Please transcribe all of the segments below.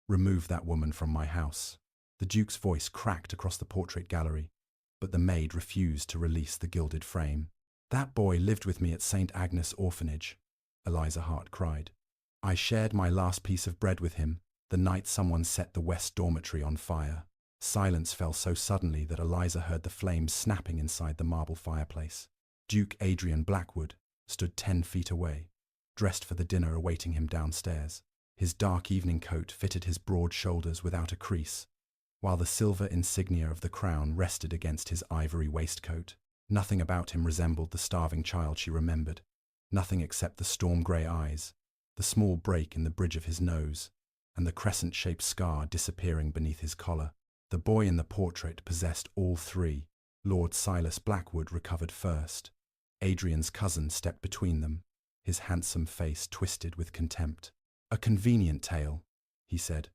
Remove that woman from my house. The Duke's voice cracked across the portrait gallery, but the maid refused to release the gilded frame. That boy lived with me at St. Agnes Orphanage, Eliza Hart cried. I shared my last piece of bread with him the night someone set the West Dormitory on fire. Silence fell so suddenly that Eliza heard the flames snapping inside the marble fireplace. Duke Adrian Blackwood stood 10 feet away, dressed for the dinner awaiting him downstairs. His dark evening coat fitted his broad shoulders without a crease, while the silver insignia of the crown rested against his ivory waistcoat. Nothing about him resembled the starving child she remembered, nothing except the storm-grey eyes, the small break in the bridge of his nose, and the crescent-shaped scar disappearing beneath his collar. The boy in the portrait possessed all three. Lord Silas Blackwood recovered first. Adrian's cousin stepped between them, his handsome face twisted with contempt. A convenient tale, he said.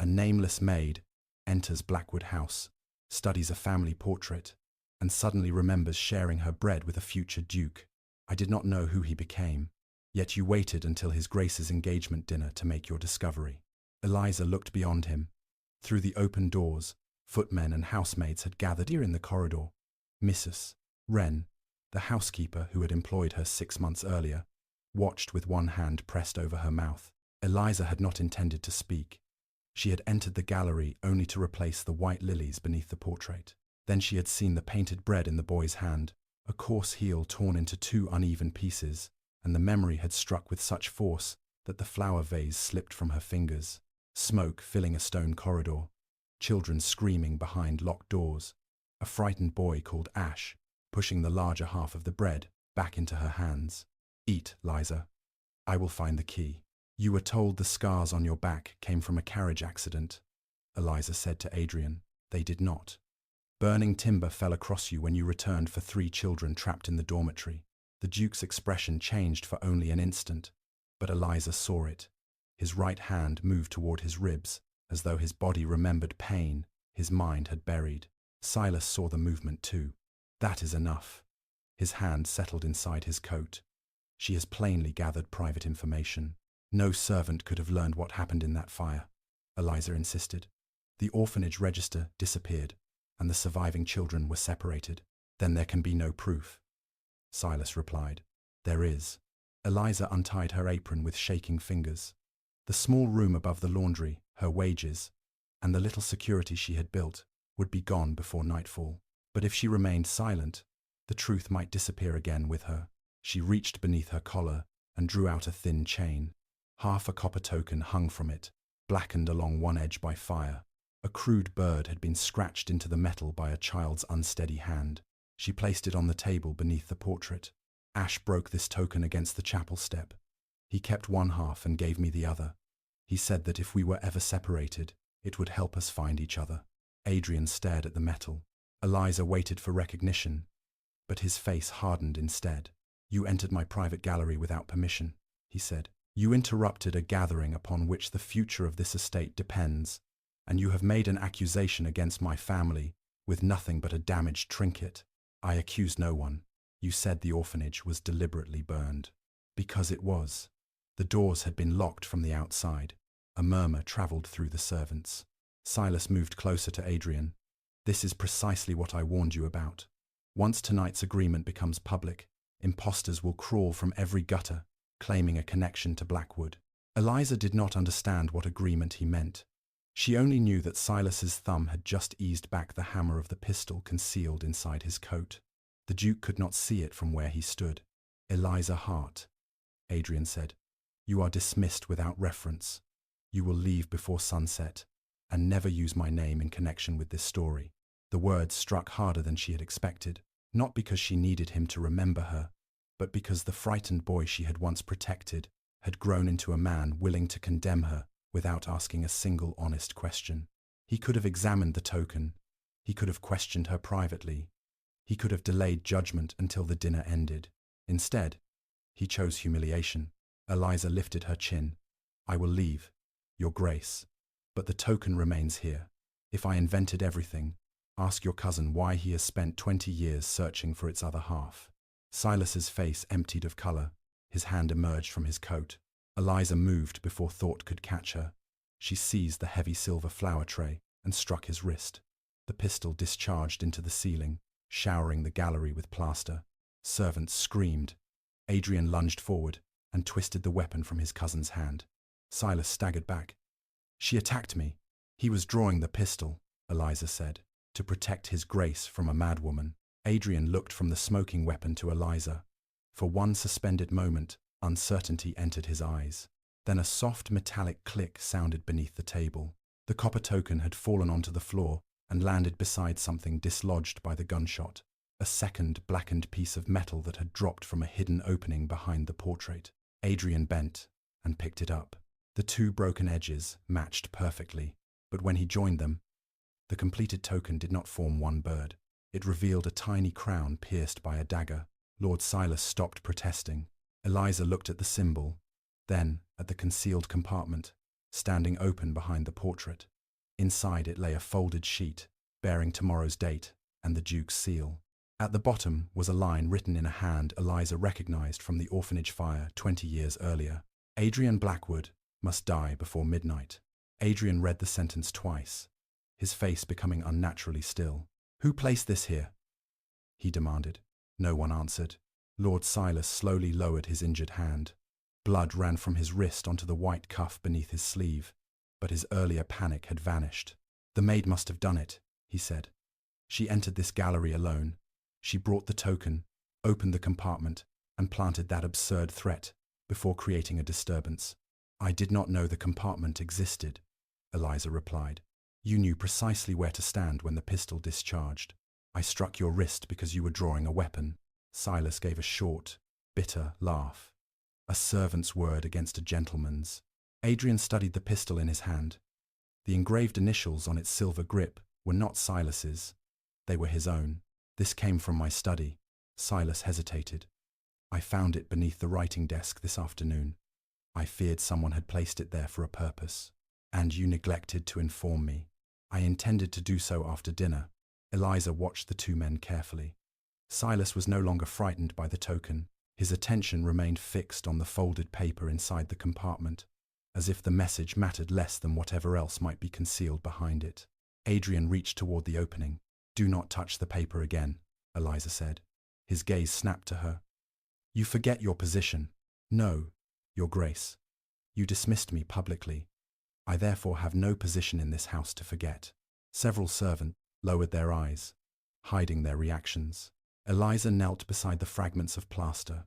A nameless maid enters Blackwood House, studies a family portrait, and suddenly remembers sharing her bread with a future duke. I did not know who he became, yet you waited until His Grace's engagement dinner to make your discovery. Eliza looked beyond him. Through the open doors, footmen and housemaids had gathered here in the corridor. Mrs. Wren, the housekeeper who had employed her 6 months earlier, watched with one hand pressed over her mouth. Eliza had not intended to speak. She had entered the gallery only to replace the white lilies beneath the portrait. Then she had seen the painted bread in the boy's hand, a coarse heel torn into 2 uneven pieces, and the memory had struck with such force that the flower vase slipped from her fingers. Smoke filling a stone corridor, children screaming behind locked doors, a frightened boy called Ash, pushing the larger half of the bread back into her hands. Eat, Liza. I will find the key. You were told the scars on your back came from a carriage accident, Eliza said to Adrian. They did not. Burning timber fell across you when you returned for 3 children trapped in the dormitory. The Duke's expression changed for only an instant, but Eliza saw it. His right hand moved toward his ribs, as though his body remembered pain his mind had buried. Silas saw the movement too. That is enough. His hand settled inside his coat. She has plainly gathered private information. No servant could have learned what happened in that fire, Eliza insisted. The orphanage register disappeared, and the surviving children were separated. Then there can be no proof, Silas replied. There is. Eliza untied her apron with shaking fingers. The small room above the laundry, her wages, and the little security she had built would be gone before nightfall. But if she remained silent, the truth might disappear again with her. She reached beneath her collar and drew out a thin chain. Half a copper token hung from it, blackened along one edge by fire. A crude bird had been scratched into the metal by a child's unsteady hand. She placed it on the table beneath the portrait. Ash broke this token against the chapel step. He kept one half and gave me the other. He said that if we were ever separated, it would help us find each other. Adrian stared at the metal. Eliza waited for recognition, but his face hardened instead. You entered my private gallery without permission, he said. You interrupted a gathering upon which the future of this estate depends, and you have made an accusation against my family with nothing but a damaged trinket. I accuse no one. You said the orphanage was deliberately burned. Because it was. The doors had been locked from the outside. A murmur travelled through the servants. Silas moved closer to Adrian. This is precisely what I warned you about. Once tonight's agreement becomes public, impostors will crawl from every gutter, claiming a connection to Blackwood. Eliza did not understand what agreement he meant. She only knew that Silas's thumb had just eased back the hammer of the pistol concealed inside his coat. The Duke could not see it from where he stood. Eliza Hart, Adrian said. You are dismissed without reference. You will leave before sunset, and never use my name in connection with this story. The words struck harder than she had expected, not because she needed him to remember her, but because the frightened boy she had once protected had grown into a man willing to condemn her without asking a single honest question. He could have examined the token. He could have questioned her privately. He could have delayed judgment until the dinner ended. Instead, he chose humiliation. Eliza lifted her chin. I will leave, Your Grace, but the token remains here. If I invented everything, ask your cousin why he has spent 20 years searching for its other half. Silas's face emptied of colour. His hand emerged from his coat. Eliza moved before thought could catch her. She seized the heavy silver flower tray and struck his wrist. The pistol discharged into the ceiling, showering the gallery with plaster. Servants screamed. Adrian lunged forward and twisted the weapon from his cousin's hand. Silas staggered back. "She attacked me." "He was drawing the pistol," Eliza said, "to protect his grace from a madwoman." Adrian looked from the smoking weapon to Eliza. For one suspended moment, uncertainty entered his eyes. Then a soft metallic click sounded beneath the table. The copper token had fallen onto the floor and landed beside something dislodged by the gunshot, a second blackened piece of metal that had dropped from a hidden opening behind the portrait. Adrian bent and picked it up. The two broken edges matched perfectly, but when he joined them, the completed token did not form one bird. It revealed a tiny crown pierced by a dagger. Lord Silas stopped protesting. Eliza looked at the symbol, then at the concealed compartment, standing open behind the portrait. Inside it lay a folded sheet, bearing tomorrow's date and the Duke's seal. At the bottom was a line written in a hand Eliza recognized from the orphanage fire 20 years earlier. "Adrian Blackwood must die before midnight." Adrian read the sentence twice, his face becoming unnaturally still. "Who placed this here?" he demanded. No one answered. Lord Silas slowly lowered his injured hand. Blood ran from his wrist onto the white cuff beneath his sleeve, but his earlier panic had vanished. "The maid must have done it," he said. "She entered this gallery alone. She brought the token, opened the compartment, and planted that absurd threat before creating a disturbance." "I did not know the compartment existed," Eliza replied. "You knew precisely where to stand when the pistol discharged. I struck your wrist because you were drawing a weapon." Silas gave a short, bitter laugh. A servant's word against a gentleman's. Adrian studied the pistol in his hand. The engraved initials on its silver grip were not Silas's. They were his own. "This came from my study." Silas hesitated. "I found it beneath the writing desk this afternoon. I feared someone had placed it there for a purpose. And you neglected to inform me." "I intended to do so after dinner." Eliza watched the two men carefully. Silas was no longer frightened by the token. His attention remained fixed on the folded paper inside the compartment, as if the message mattered less than whatever else might be concealed behind it. Adrian reached toward the opening. "Do not touch the paper again," Eliza said. His gaze snapped to her. "You forget your position." "No, Your Grace. You dismissed me publicly. I therefore have no position in this house to forget." Several servants lowered their eyes, hiding their reactions. Eliza knelt beside the fragments of plaster.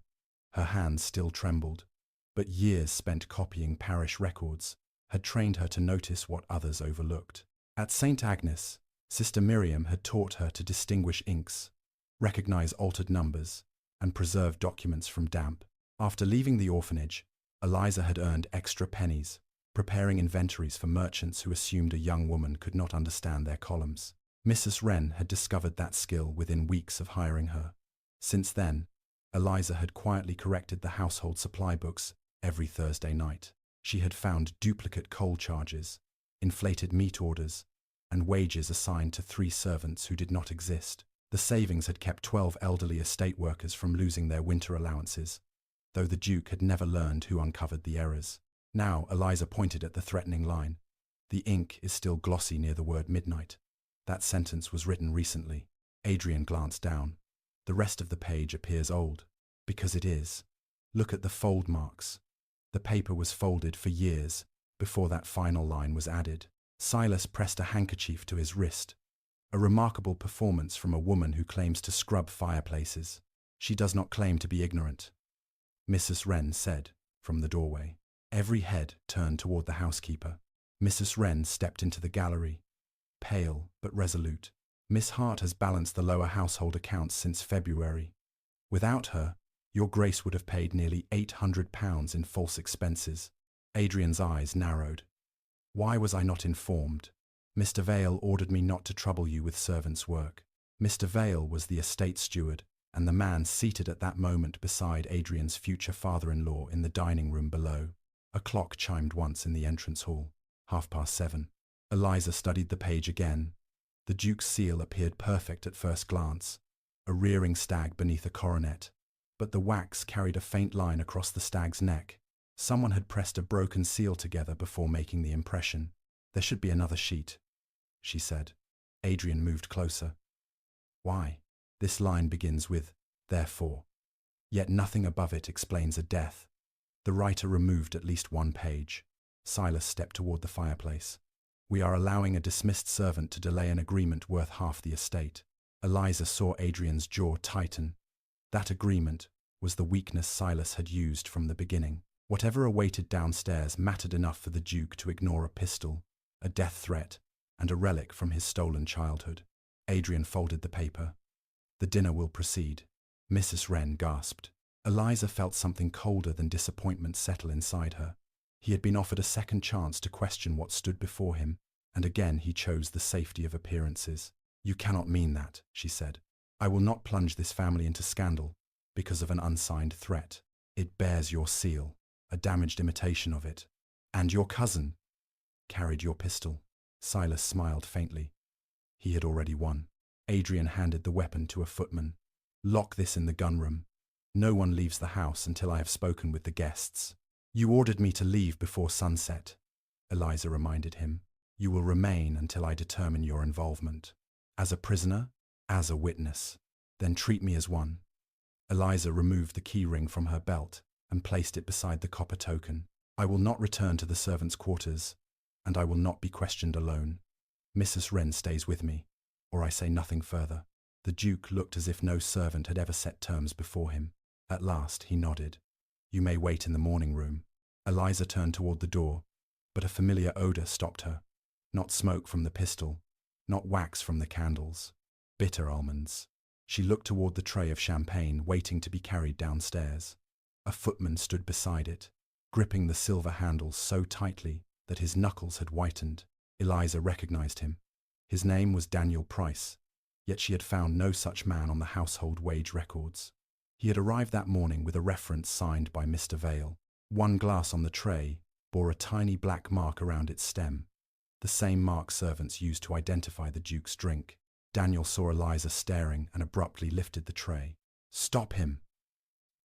Her hands still trembled, but years spent copying parish records had trained her to notice what others overlooked. At St. Agnes, Sister Miriam had taught her to distinguish inks, recognize altered numbers, and preserve documents from damp. After leaving the orphanage, Eliza had earned extra pennies, preparing inventories for merchants who assumed a young woman could not understand their columns. Mrs. Wren had discovered that skill within weeks of hiring her. Since then, Eliza had quietly corrected the household supply books every Thursday night. She had found duplicate coal charges, inflated meat orders, and wages assigned to 3 servants who did not exist. The savings had kept 12 elderly estate workers from losing their winter allowances, though the Duke had never learned who uncovered the errors. Now Eliza pointed at the threatening line. "The ink is still glossy near the word midnight. That sentence was written recently." Adrian glanced down. "The rest of the page appears old." "Because it is. Look at the fold marks. The paper was folded for years before that final line was added." Silas pressed a handkerchief to his wrist. A remarkable performance from a woman who claims to scrub fireplaces. "She does not claim to be ignorant," Mrs. Wren said from the doorway. Every head turned toward the housekeeper. Mrs. Wren stepped into the gallery, pale but resolute. "Miss Hart has balanced the lower household accounts since February. Without her, Your Grace would have paid nearly £800 in false expenses." Adrian's eyes narrowed. "Why was I not informed? Mr. Vale ordered me not to trouble you with servants' work." Mr. Vale was the estate steward, and the man seated at that moment beside Adrian's future father-in-law in the dining room below. A clock chimed once in the entrance hall. 7:30. Eliza studied the page again. The Duke's seal appeared perfect at first glance, a rearing stag beneath a coronet, but the wax carried a faint line across the stag's neck, Someone had pressed a broken seal together before making the impression. There should be another sheet, she said. Adrian moved closer. Why? This line begins with, therefore. Yet nothing above it explains a death. The writer removed at least one page. Silas stepped toward the fireplace. We are allowing a dismissed servant to delay an agreement worth half the estate. Eliza saw Adrian's jaw tighten. That agreement was the weakness Silas had used from the beginning. Whatever awaited downstairs mattered enough for the Duke to ignore a pistol, a death threat, and a relic from his stolen childhood. Adrian folded the paper. The dinner will proceed. Mrs. Wren gasped. Eliza felt something colder than disappointment settle inside her. He had been offered a second chance to question what stood before him, and again he chose the safety of appearances. You cannot mean that, she said. I will not plunge this family into scandal because of an unsigned threat. It bears your seal, a damaged imitation of it. And your cousin carried your pistol. Silas smiled faintly. He had already won. Adrian handed the weapon to a footman. Lock this in the gunroom. No one leaves the house until I have spoken with the guests. You ordered me to leave before sunset, Eliza reminded him. You will remain until I determine your involvement. As a prisoner, as a witness. Then treat me as one. Eliza removed the key ring from her belt and placed it beside the copper token. I will not return to the servants' quarters, and I will not be questioned alone. Mrs. Wren stays with me, or I say nothing further. The Duke looked as if no servant had ever set terms before him. At last he nodded. You may wait in the morning room. Eliza turned toward the door, but a familiar odor stopped her. Not smoke from the pistol, not wax from the candles. Bitter almonds. She looked toward the tray of champagne waiting to be carried downstairs. A footman stood beside it, gripping the silver handles so tightly that his knuckles had whitened. Eliza recognized him. His name was Daniel Price, yet she had found no such man on the household wage records. He had arrived that morning with a reference signed by Mr. Vale. One glass on the tray bore a tiny black mark around its stem, the same mark servants used to identify the Duke's drink. Daniel saw Eliza staring and abruptly lifted the tray. Stop him,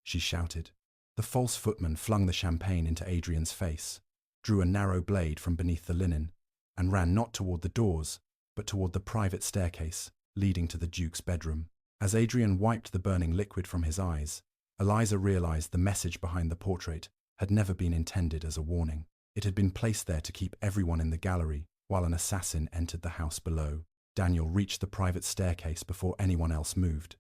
she shouted. The false footman flung the champagne into Adrian's face, drew a narrow blade from beneath the linen, and ran not toward the doors, but toward the private staircase leading to the Duke's bedroom. As Adrian wiped the burning liquid from his eyes, Eliza realized the message behind the portrait had never been intended as a warning. It had been placed there to keep everyone in the gallery while an assassin entered the house below. Daniel reached the private staircase before anyone else moved.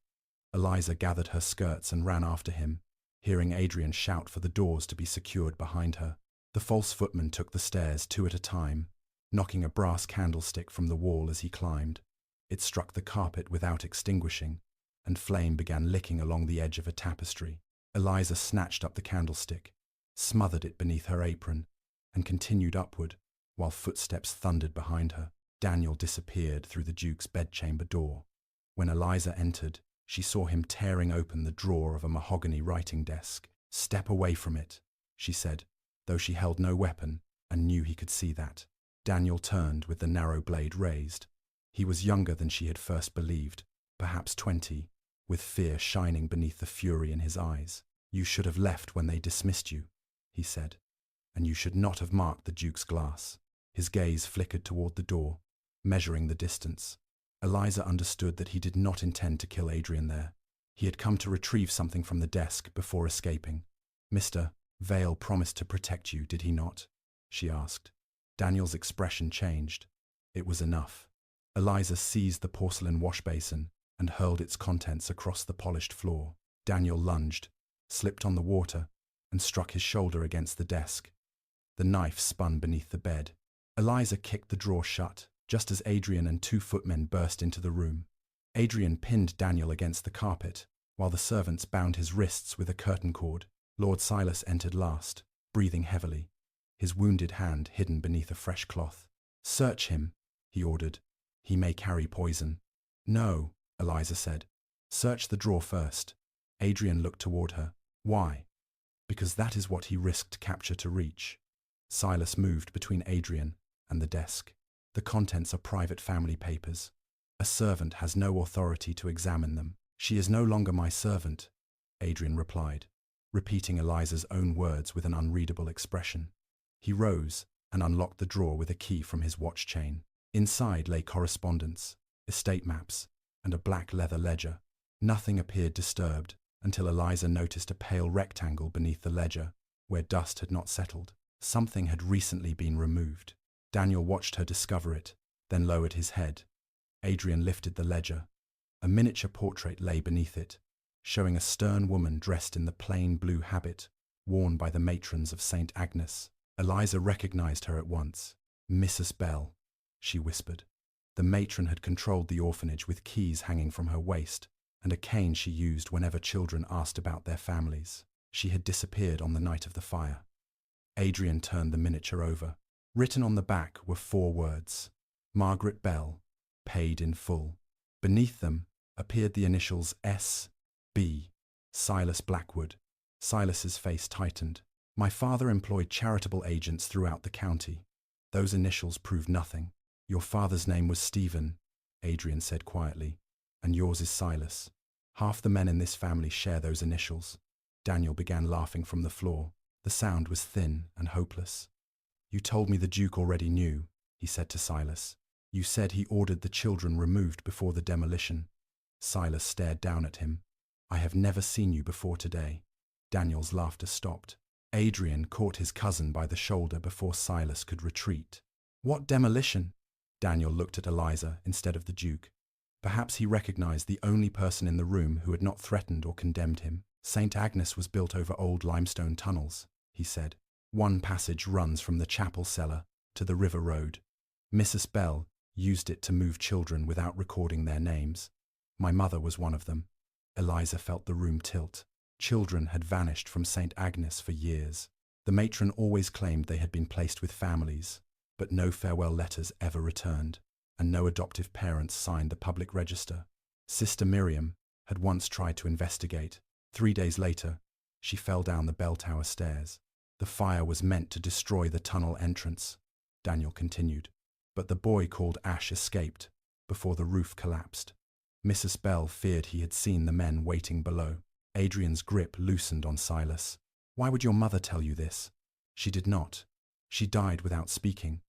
Eliza gathered her skirts and ran after him, hearing Adrian shout for the doors to be secured behind her. The false footman took the stairs 2 at a time, knocking a brass candlestick from the wall as he climbed. It struck the carpet without extinguishing, and flame began licking along the edge of a tapestry. Eliza snatched up the candlestick, smothered it beneath her apron, and continued upward, while footsteps thundered behind her. Daniel disappeared through the Duke's bedchamber door. When Eliza entered, she saw him tearing open the drawer of a mahogany writing desk. Step away from it, she said, though she held no weapon and knew he could see that. Daniel turned with the narrow blade raised. He was younger than she had first believed, perhaps 20, with fear shining beneath the fury in his eyes. You should have left when they dismissed you, he said, and you should not have marked the Duke's glass. His gaze flickered toward the door, measuring the distance. Eliza understood that he did not intend to kill Adrian there. He had come to retrieve something from the desk before escaping. Mr. Vale promised to protect you, did he not? She asked. Daniel's expression changed. It was enough. Eliza seized the porcelain wash basin and hurled its contents across the polished floor. Daniel lunged, slipped on the water, and struck his shoulder against the desk. The knife spun beneath the bed. Eliza kicked the drawer shut, just as Adrian and 2 footmen burst into the room. Adrian pinned Daniel against the carpet, while the servants bound his wrists with a curtain cord. Lord Silas entered last, breathing heavily, his wounded hand hidden beneath a fresh cloth. Search him, he ordered. He may carry poison. No, Eliza said. Search the drawer first. Adrian looked toward her. Why? Because that is what he risked capture to reach. Silas moved between Adrian and the desk. The contents are private family papers. A servant has no authority to examine them. She is no longer my servant, Adrian replied. repeating Eliza's own words with an unreadable expression. He rose and unlocked the drawer with a key from his watch chain. Inside lay correspondence, estate maps, and a black leather ledger. Nothing appeared disturbed until Eliza noticed a pale rectangle beneath the ledger, where dust had not settled. Something had recently been removed. Daniel watched her discover it, then lowered his head. Adrian lifted the ledger. A miniature portrait lay beneath it, showing a stern woman dressed in the plain blue habit worn by the matrons of St. Agnes. Eliza recognized her at once. "Mrs. Bell," she whispered. The matron had controlled the orphanage with keys hanging from her waist and a cane she used whenever children asked about their families. She had disappeared on the night of the fire. Adrian turned the miniature over. Written on the back were 4 words: Margaret Bell, paid in full. Beneath them appeared the initials S.B. Silas Blackwood. Silas's face tightened. "My father employed charitable agents throughout the county. Those initials proved nothing. Your father's name was Stephen," Adrian said quietly, "and yours is Silas. Half the men in this family share those initials." Daniel began laughing from the floor. The sound was thin and hopeless. "You told me the Duke already knew," he said to Silas. "You said he ordered the children removed before the demolition." Silas stared down at him. "I have never seen you before today." Daniel's laughter stopped. Adrian caught his cousin by the shoulder before Silas could retreat. "What demolition?" Daniel looked at Eliza instead of the Duke. Perhaps he recognized the only person in the room who had not threatened or condemned him. "St. Agnes was built over old limestone tunnels," he said. "One passage runs from the chapel cellar to the river road. Mrs. Bell used it to move children without recording their names. My mother was one of them." Eliza felt the room tilt. Children had vanished from St. Agnes for years. The matron always claimed they had been placed with families, but no farewell letters ever returned, and no adoptive parents signed the public register. Sister Miriam had once tried to investigate. 3 days later, she fell down the bell tower stairs. "The fire was meant to destroy the tunnel entrance," Daniel continued, "but the boy called Ash escaped before the roof collapsed. Mrs. Bell feared he had seen the men waiting below." Adrian's grip loosened on Silas. "Why would your mother tell you this?" "She did not. She died without speaking.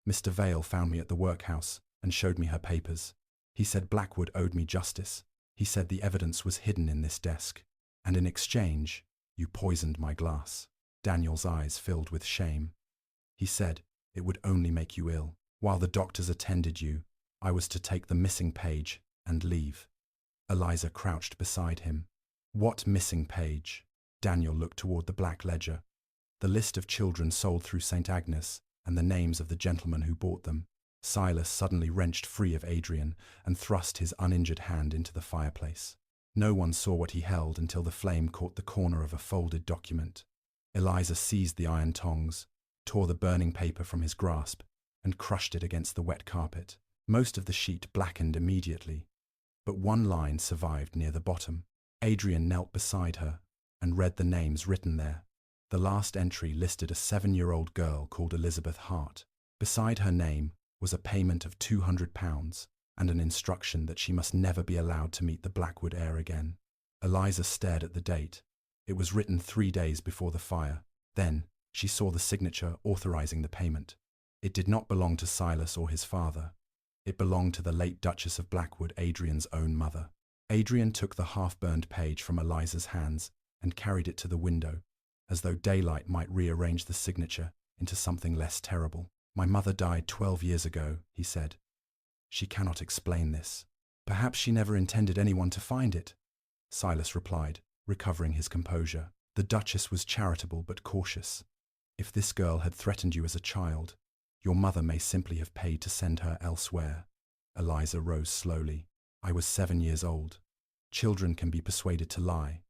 Mr. Vale found me at the workhouse and showed me her papers. He said Blackwood owed me justice. He said the evidence was hidden in this desk. And in exchange, you poisoned my glass." Daniel's eyes filled with shame. "He said it would only make you ill. While the doctors attended you, I was to take the missing page and leave." Eliza crouched beside him. "What missing page?" Daniel looked toward the black ledger. "The list of children sold through St. Agnes and the names of the gentlemen who bought them." Silas suddenly wrenched free of Adrian and thrust his uninjured hand into the fireplace. No one saw what he held until the flame caught the corner of a folded document. Eliza seized the iron tongs, tore the burning paper from his grasp, and crushed it against the wet carpet. Most of the sheet blackened immediately, but one line survived near the bottom. Adrian knelt beside her and read the names written there. The last entry listed a 7-year-old girl called Elizabeth Hart. Beside her name was a payment of £200 and an instruction that she must never be allowed to meet the Blackwood heir again. Eliza stared at the date. It was written 3 days before the fire. Then she saw the signature authorizing the payment. It did not belong to Silas or his father. It belonged to the late Duchess of Blackwood, Adrian's own mother. Adrian took the half-burned page from Eliza's hands and carried it to the window, as though daylight might rearrange the signature into something less terrible. "My mother died 12 years ago," he said. "She cannot explain this. Perhaps she never intended anyone to find it," Silas replied, recovering his composure. "The Duchess was charitable but cautious. If this girl had threatened you as a child, your mother may simply have paid to send her elsewhere." Eliza rose slowly. "I was 7 years old. Children can be persuaded to lie,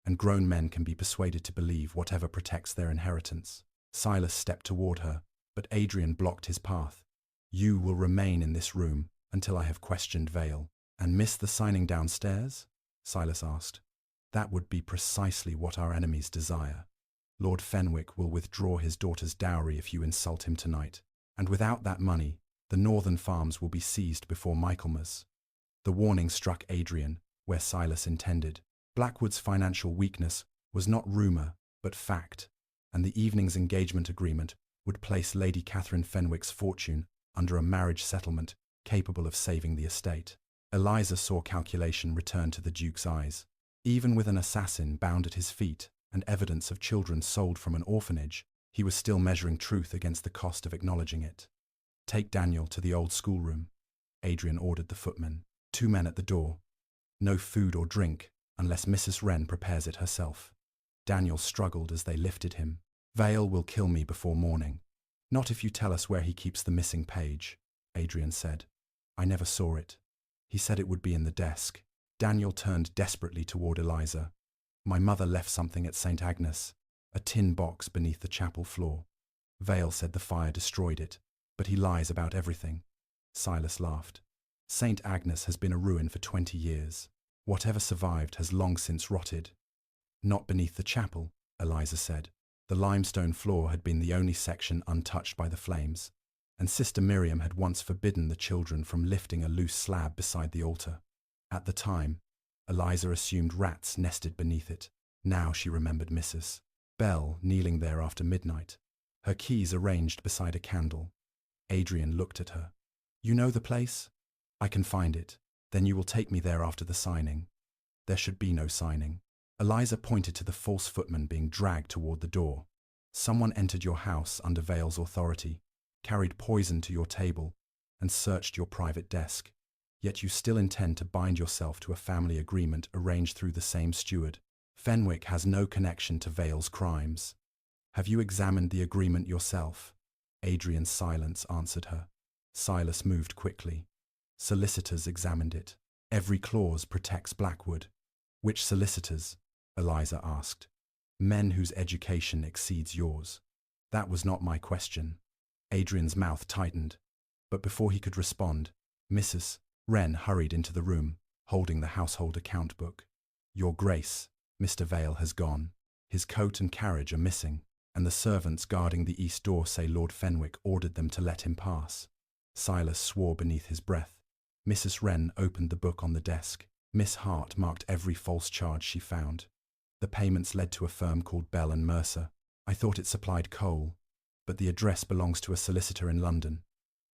and grown men can be persuaded to believe whatever protects their inheritance." Silas stepped toward her, but Adrian blocked his path. "You will remain in this room until I have questioned Vale." "And miss the signing downstairs?" Silas asked. "That would be precisely what our enemies desire. Lord Fenwick will withdraw his daughter's dowry if you insult him tonight, and without that money, the northern farms will be seized before Michaelmas." The warning struck Adrian where Silas intended. Blackwood's financial weakness was not rumour, but fact, and the evening's engagement agreement would place Lady Catherine Fenwick's fortune under a marriage settlement capable of saving the estate. Eliza saw calculation return to the Duke's eyes. Even with an assassin bound at his feet and evidence of children sold from an orphanage, he was still measuring truth against the cost of acknowledging it. "Take Daniel to the old schoolroom," Adrian ordered the footman. 2 men at the door. "No food or drink unless Mrs. Wren prepares it herself." Daniel struggled as they lifted him. "Vale will kill me before morning." "Not if you tell us where he keeps the missing page," Adrian said. "I never saw it. He said it would be in the desk." Daniel turned desperately toward Eliza. "My mother left something at St. Agnes, a tin box beneath the chapel floor. Vale said the fire destroyed it, but he lies about everything." Silas laughed. "St. Agnes has been a ruin for 20 years. Whatever survived has long since rotted." "Not beneath the chapel," Eliza said. The limestone floor had been the only section untouched by the flames, and Sister Miriam had once forbidden the children from lifting a loose slab beside the altar. At the time, Eliza assumed rats nested beneath it. Now she remembered Mrs. Bell kneeling there after midnight, her keys arranged beside a candle. Adrian looked at her. "You know the place? I can find it. Then you will take me there after the signing." "There should be no signing." Eliza pointed to the false footman being dragged toward the door. "Someone entered your house under Vale's authority, carried poison to your table, and searched your private desk. Yet you still intend to bind yourself to a family agreement arranged through the same steward. Fenwick has no connection to Vale's crimes. Have you examined the agreement yourself?" Adrian's silence answered her. Silas moved quickly. "Solicitors examined it. Every clause protects Blackwood." "Which solicitors?" Eliza asked. "Men whose education exceeds yours." "That was not my question." Adrian's mouth tightened, but before he could respond, Mrs. Wren hurried into the room, holding the household account book. "Your Grace, Mr. Vale has gone. His coat and carriage are missing, and the servants guarding the east door say Lord Fenwick ordered them to let him pass." Silas swore beneath his breath. Mrs. Wren opened the book on the desk. Miss Hart marked every false charge she found. "The payments led to a firm called Bell and Mercer. I thought it supplied coal, but the address belongs to a solicitor in London."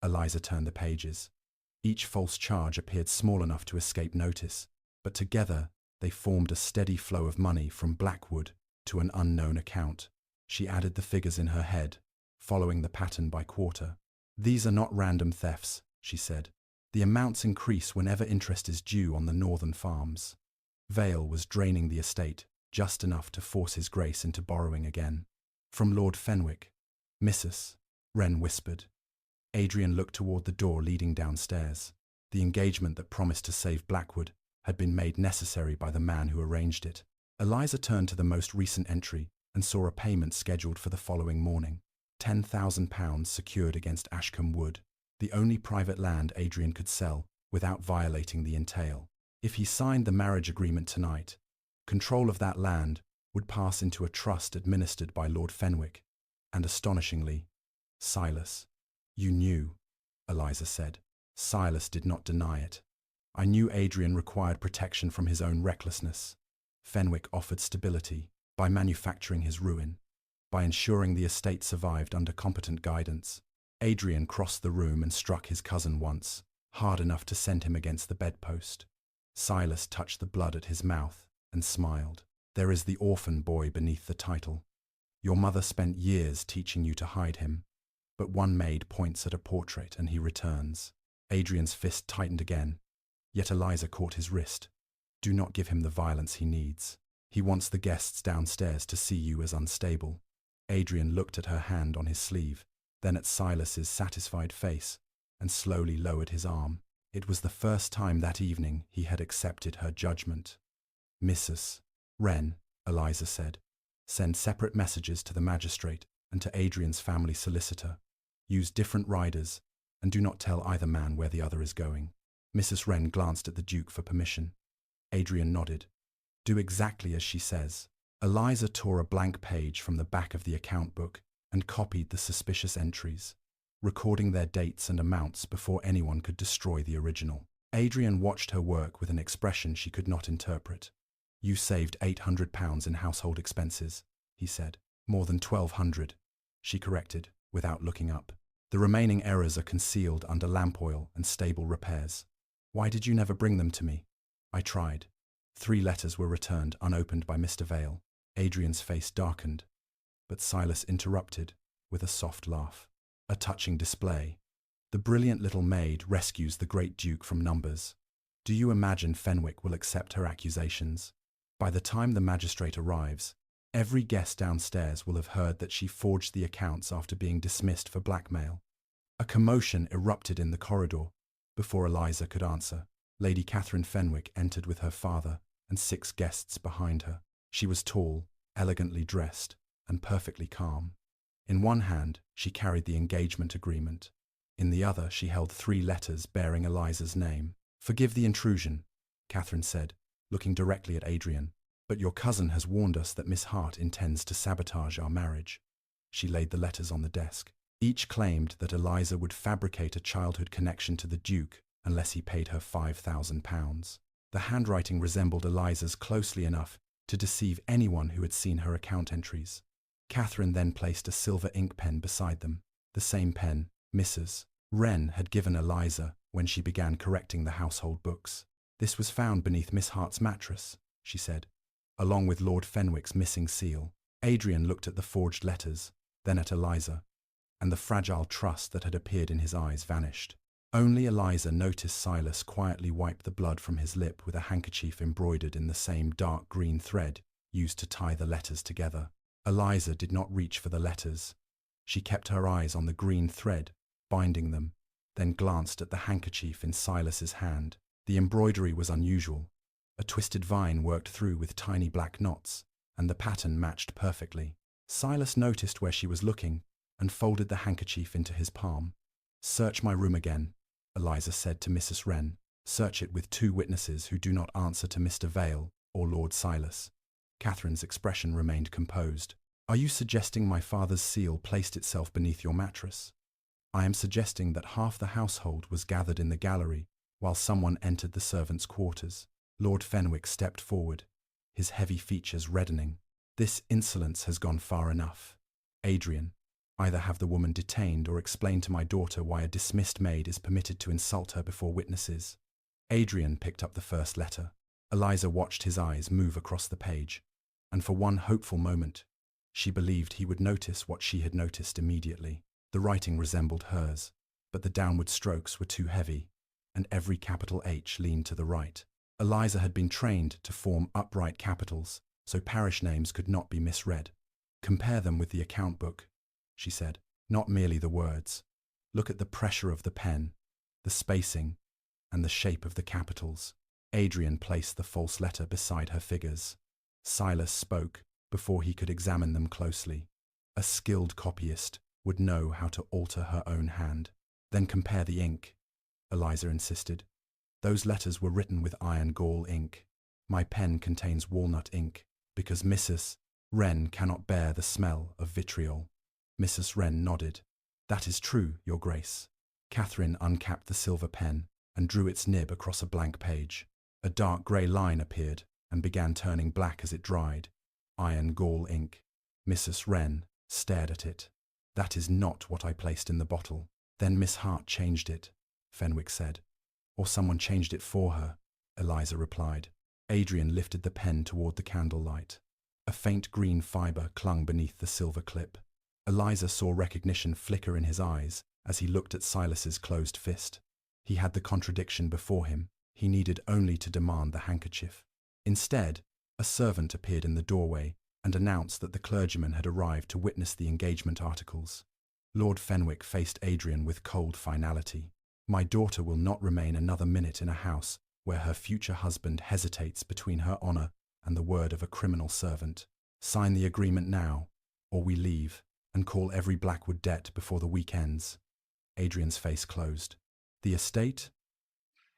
Eliza turned the pages. Each false charge appeared small enough to escape notice, but together they formed a steady flow of money from Blackwood to an unknown account. She added the figures in her head, following the pattern by quarter. "These are not random thefts," she said. "The amounts increase whenever interest is due on the northern farms." Vale was draining the estate just enough to force his Grace into borrowing again. "From Lord Fenwick," Mrs. Wren whispered. Adrian looked toward the door leading downstairs. The engagement that promised to save Blackwood had been made necessary by the man who arranged it. Eliza turned to the most recent entry and saw a payment scheduled for the following morning. £10,000 secured against Ashcombe Wood, the only private land Adrian could sell without violating the entail. If he signed the marriage agreement tonight, control of that land would pass into a trust administered by Lord Fenwick, and astonishingly, Silas. "You knew," Eliza said. Silas did not deny it. "I knew Adrian required protection from his own recklessness. Fenwick offered stability by manufacturing his ruin, by ensuring the estate survived under competent guidance." Adrian crossed the room and struck his cousin once, hard enough to send him against the bedpost. Silas touched the blood at his mouth and smiled. "There is the orphan boy beneath the title. Your mother spent years teaching you to hide him, but one maid points at a portrait and he returns." Adrian's fist tightened again, yet Eliza caught his wrist. "Do not give him the violence he needs. He wants the guests downstairs to see you as unstable." Adrian looked at her hand on his sleeve, then at Silas's satisfied face, and slowly lowered his arm. It was the first time that evening he had accepted her judgment. "Mrs. Wren," Eliza said, "send separate messages to the magistrate and to Adrian's family solicitor. Use different riders, and do not tell either man where the other is going." Mrs. Wren glanced at the Duke for permission. Adrian nodded. "Do exactly as she says." Eliza tore a blank page from the back of the account book and copied the suspicious entries, recording their dates and amounts before anyone could destroy the original. Adrian watched her work with an expression she could not interpret. You saved £800 in household expenses, he said. More than 1,200, she corrected, without looking up. The remaining errors are concealed under lamp oil and stable repairs. Why did you never bring them to me? I tried. 3 letters were returned unopened by Mr. Vale. Adrian's face darkened, but Silas interrupted with a soft laugh. A touching display. The brilliant little maid rescues the great Duke from numbers. Do you imagine Fenwick will accept her accusations? By the time the magistrate arrives, every guest downstairs will have heard that she forged the accounts after being dismissed for blackmail. A commotion erupted in the corridor. Before Eliza could answer, Lady Catherine Fenwick entered with her father and 6 guests behind her. She was tall, elegantly dressed, and perfectly calm. In one hand, she carried the engagement agreement. In the other, she held 3 letters bearing Eliza's name. Forgive the intrusion, Catherine said, looking directly at Adrian, but your cousin has warned us that Miss Hart intends to sabotage our marriage. She laid the letters on the desk. Each claimed that Eliza would fabricate a childhood connection to the Duke unless he paid her £5,000. The handwriting resembled Eliza's closely enough to deceive anyone who had seen her account entries. Catherine then placed a silver ink pen beside them, the same pen Mrs. Wren had given Eliza when she began correcting the household books. This was found beneath Miss Hart's mattress, she said, along with Lord Fenwick's missing seal. Adrian looked at the forged letters, then at Eliza, and the fragile trust that had appeared in his eyes vanished. Only Eliza noticed Silas quietly wipe the blood from his lip with a handkerchief embroidered in the same dark green thread used to tie the letters together. Eliza did not reach for the letters. She kept her eyes on the green thread, binding them, then glanced at the handkerchief in Silas's hand. The embroidery was unusual. A twisted vine worked through with tiny black knots, and the pattern matched perfectly. Silas noticed where she was looking and folded the handkerchief into his palm. Search my room again, Eliza said to Mrs. Wren. Search it with 2 witnesses who do not answer to Mr. Vale or Lord Silas. Catherine's expression remained composed. Are you suggesting my father's seal placed itself beneath your mattress? I am suggesting that half the household was gathered in the gallery while someone entered the servants' quarters. Lord Fenwick stepped forward, his heavy features reddening. This insolence has gone far enough. Adrian, either have the woman detained or explain to my daughter why a dismissed maid is permitted to insult her before witnesses. Adrian picked up the first letter. Eliza watched his eyes move across the page, and for one hopeful moment, she believed he would notice what she had noticed immediately. The writing resembled hers, but the downward strokes were too heavy, and every capital H leaned to the right. Eliza had been trained to form upright capitals, so parish names could not be misread. Compare them with the account book, she said, not merely the words. Look at the pressure of the pen, the spacing, and the shape of the capitals. Adrian placed the false letter beside her figures. Silas spoke before he could examine them closely. A skilled copyist would know how to alter her own hand. Then compare the ink, Eliza insisted. Those letters were written with iron gall ink. My pen contains walnut ink, because Mrs. Wren cannot bear the smell of vitriol. Mrs. Wren nodded. That is true, Your Grace. Catherine uncapped the silver pen and drew its nib across a blank page. A dark grey line appeared and began turning black as it dried. Iron gall ink. Mrs. Wren stared at it. That is not what I placed in the bottle. Then Miss Hart changed it, Fenwick said. Or someone changed it for her, Eliza replied. Adrian lifted the pen toward the candlelight. A faint green fibre clung beneath the silver clip. Eliza saw recognition flicker in his eyes as he looked at Silas's closed fist. He had the contradiction before him. He needed only to demand the handkerchief. Instead, a servant appeared in the doorway and announced that the clergyman had arrived to witness the engagement articles. Lord Fenwick faced Adrian with cold finality. My daughter will not remain another minute in a house where her future husband hesitates between her honour and the word of a criminal servant. Sign the agreement now, or we leave and call every Blackwood debt before the week ends. Adrian's face closed. The estate,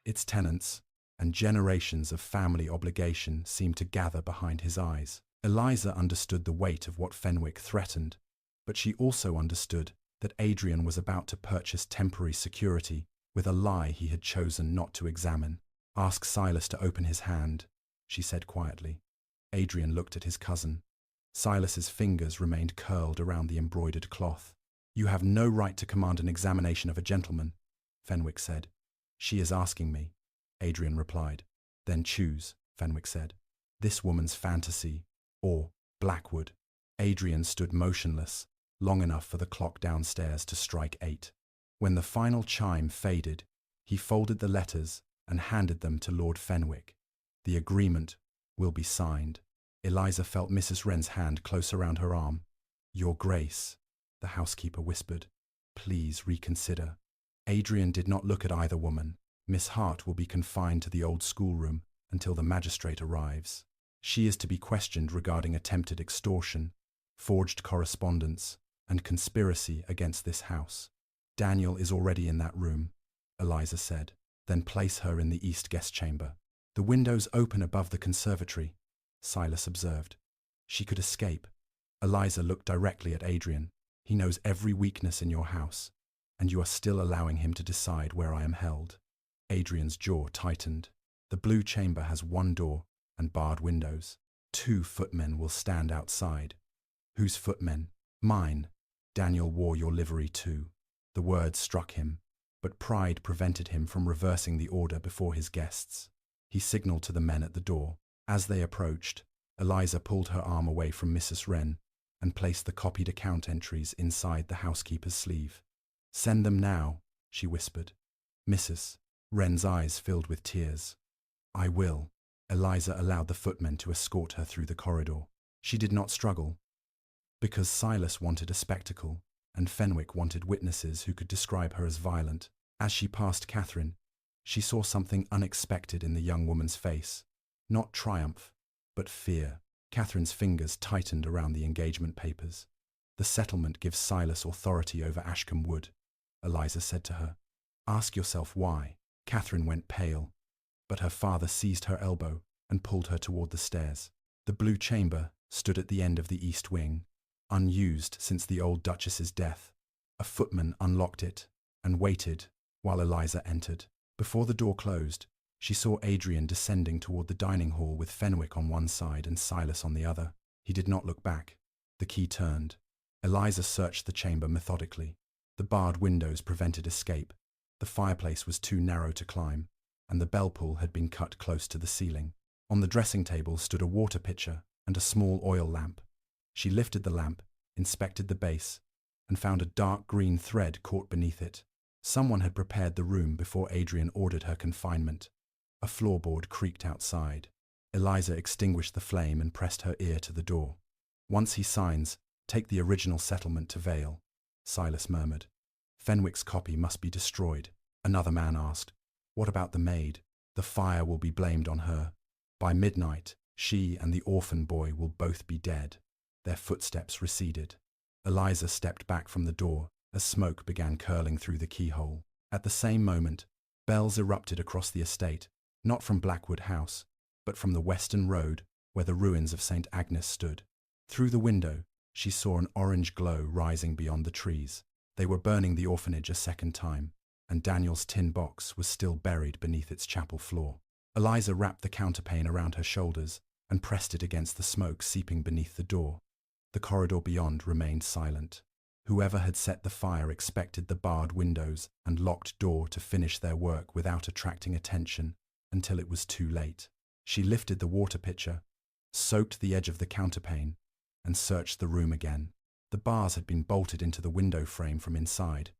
its tenants, and generations of family obligation seemed to gather behind his eyes. Eliza understood the weight of what Fenwick threatened, but she also understood that Adrian was about to purchase temporary security with a lie he had chosen not to examine. Ask Silas to open his hand, she said quietly. Adrian looked at his cousin. Silas's fingers remained curled around the embroidered cloth. "You have no right to command an examination of a gentleman," Fenwick said. "She is asking me," Adrian replied. "Then choose," Fenwick said. "This woman's fantasy, or Blackwood." Adrian stood motionless, long enough for the clock downstairs to strike 8. When the final chime faded, he folded the letters and handed them to Lord Fenwick. "The agreement will be signed." Eliza felt Mrs. Wren's hand close around her arm. "Your Grace," the housekeeper whispered, "please reconsider." Adrian did not look at either woman. "Miss Hart will be confined to the old schoolroom until the magistrate arrives. She is to be questioned regarding attempted extortion, forged correspondence, and conspiracy against this house." "Daniel is already in that room," Eliza said. "Then place her in the east guest chamber." "The windows open above the conservatory," Silas observed. "She could escape." Eliza looked directly at Adrian. "He knows every weakness in your house, and you are still allowing him to decide where I am held." Adrian's jaw tightened. "The blue chamber has one door and barred windows. 2 footmen will stand outside." "Whose footmen?" "Mine. Daniel wore your livery too." The words struck him, but pride prevented him from reversing the order before his guests. He signaled to the men at the door. As they approached, Eliza pulled her arm away from Mrs. Wren and placed the copied account entries inside the housekeeper's sleeve. "Send them now," she whispered. "Mrs." Wren's eyes filled with tears. "I will." Eliza allowed the footmen to escort her through the corridor. She did not struggle, because Silas wanted a spectacle, and Fenwick wanted witnesses who could describe her as violent. As she passed Catherine, she saw something unexpected in the young woman's face. Not triumph, but fear. Catherine's fingers tightened around the engagement papers. "The settlement gives Silas authority over Ashcombe Wood," Eliza said to her. "Ask yourself why." Catherine went pale, but her father seized her elbow and pulled her toward the stairs. The blue chamber stood at the end of the east wing, unused since the old Duchess's death. A footman unlocked it and waited while Eliza entered. Before the door closed, she saw Adrian descending toward the dining hall with Fenwick on one side and Silas on the other. He did not look back. The key turned. Eliza searched the chamber methodically. The barred windows prevented escape. The fireplace was too narrow to climb, and the bell pull had been cut close to the ceiling. On the dressing table stood a water pitcher and a small oil lamp. She lifted the lamp, inspected the base, and found a dark green thread caught beneath it. Someone had prepared the room before Adrian ordered her confinement. A floorboard creaked outside. Eliza extinguished the flame and pressed her ear to the door. "Once he signs, take the original settlement to Vale," Silas murmured. "Fenwick's copy must be destroyed." Another man asked, "What about the maid?" "The fire will be blamed on her. By midnight, she and the orphan boy will both be dead." Their footsteps receded. Eliza stepped back from the door as smoke began curling through the keyhole. At the same moment, bells erupted across the estate, not from Blackwood House, but from the western road where the ruins of St. Agnes stood. Through the window, she saw an orange glow rising beyond the trees. They were burning the orphanage a second time, and Daniel's tin box was still buried beneath its chapel floor. Eliza wrapped the counterpane around her shoulders and pressed it against the smoke seeping beneath the door. The corridor beyond remained silent. Whoever had set the fire expected the barred windows and locked door to finish their work without attracting attention until it was too late. She lifted the water pitcher, soaked the edge of the counterpane, and searched the room again. The bars had been bolted into the window frame from inside,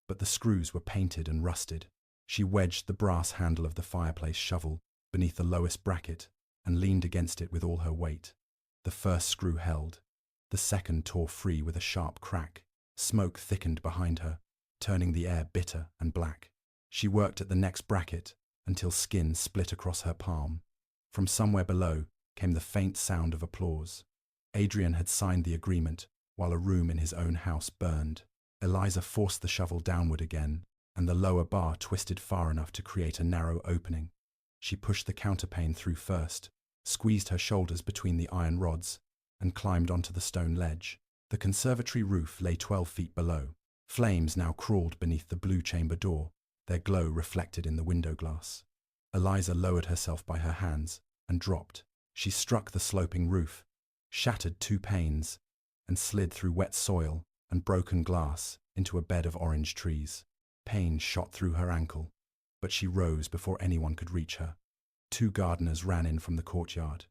but the screws were painted and rusted. She wedged the brass handle of the fireplace shovel beneath the lowest bracket and leaned against it with all her weight. The first screw held. The second tore free with a sharp crack. Smoke thickened behind her, turning the air bitter and black. She worked at the next bracket until skin split across her palm. From somewhere below came the faint sound of applause. Adrian had signed the agreement while a room in his own house burned. Eliza forced the shovel downward again, and the lower bar twisted far enough to create a narrow opening. She pushed the counterpane through first, squeezed her shoulders between the iron rods, and climbed onto the stone ledge. The conservatory roof lay 12 feet below. Flames now crawled beneath the blue chamber door, their glow reflected in the window glass. Eliza lowered herself by her hands and dropped, She struck the sloping roof, shattered 2 panes, and slid through wet soil and broken glass into a bed of orange trees. Pain shot through her ankle, but she rose before anyone could reach her. 2 gardeners ran in from the courtyard.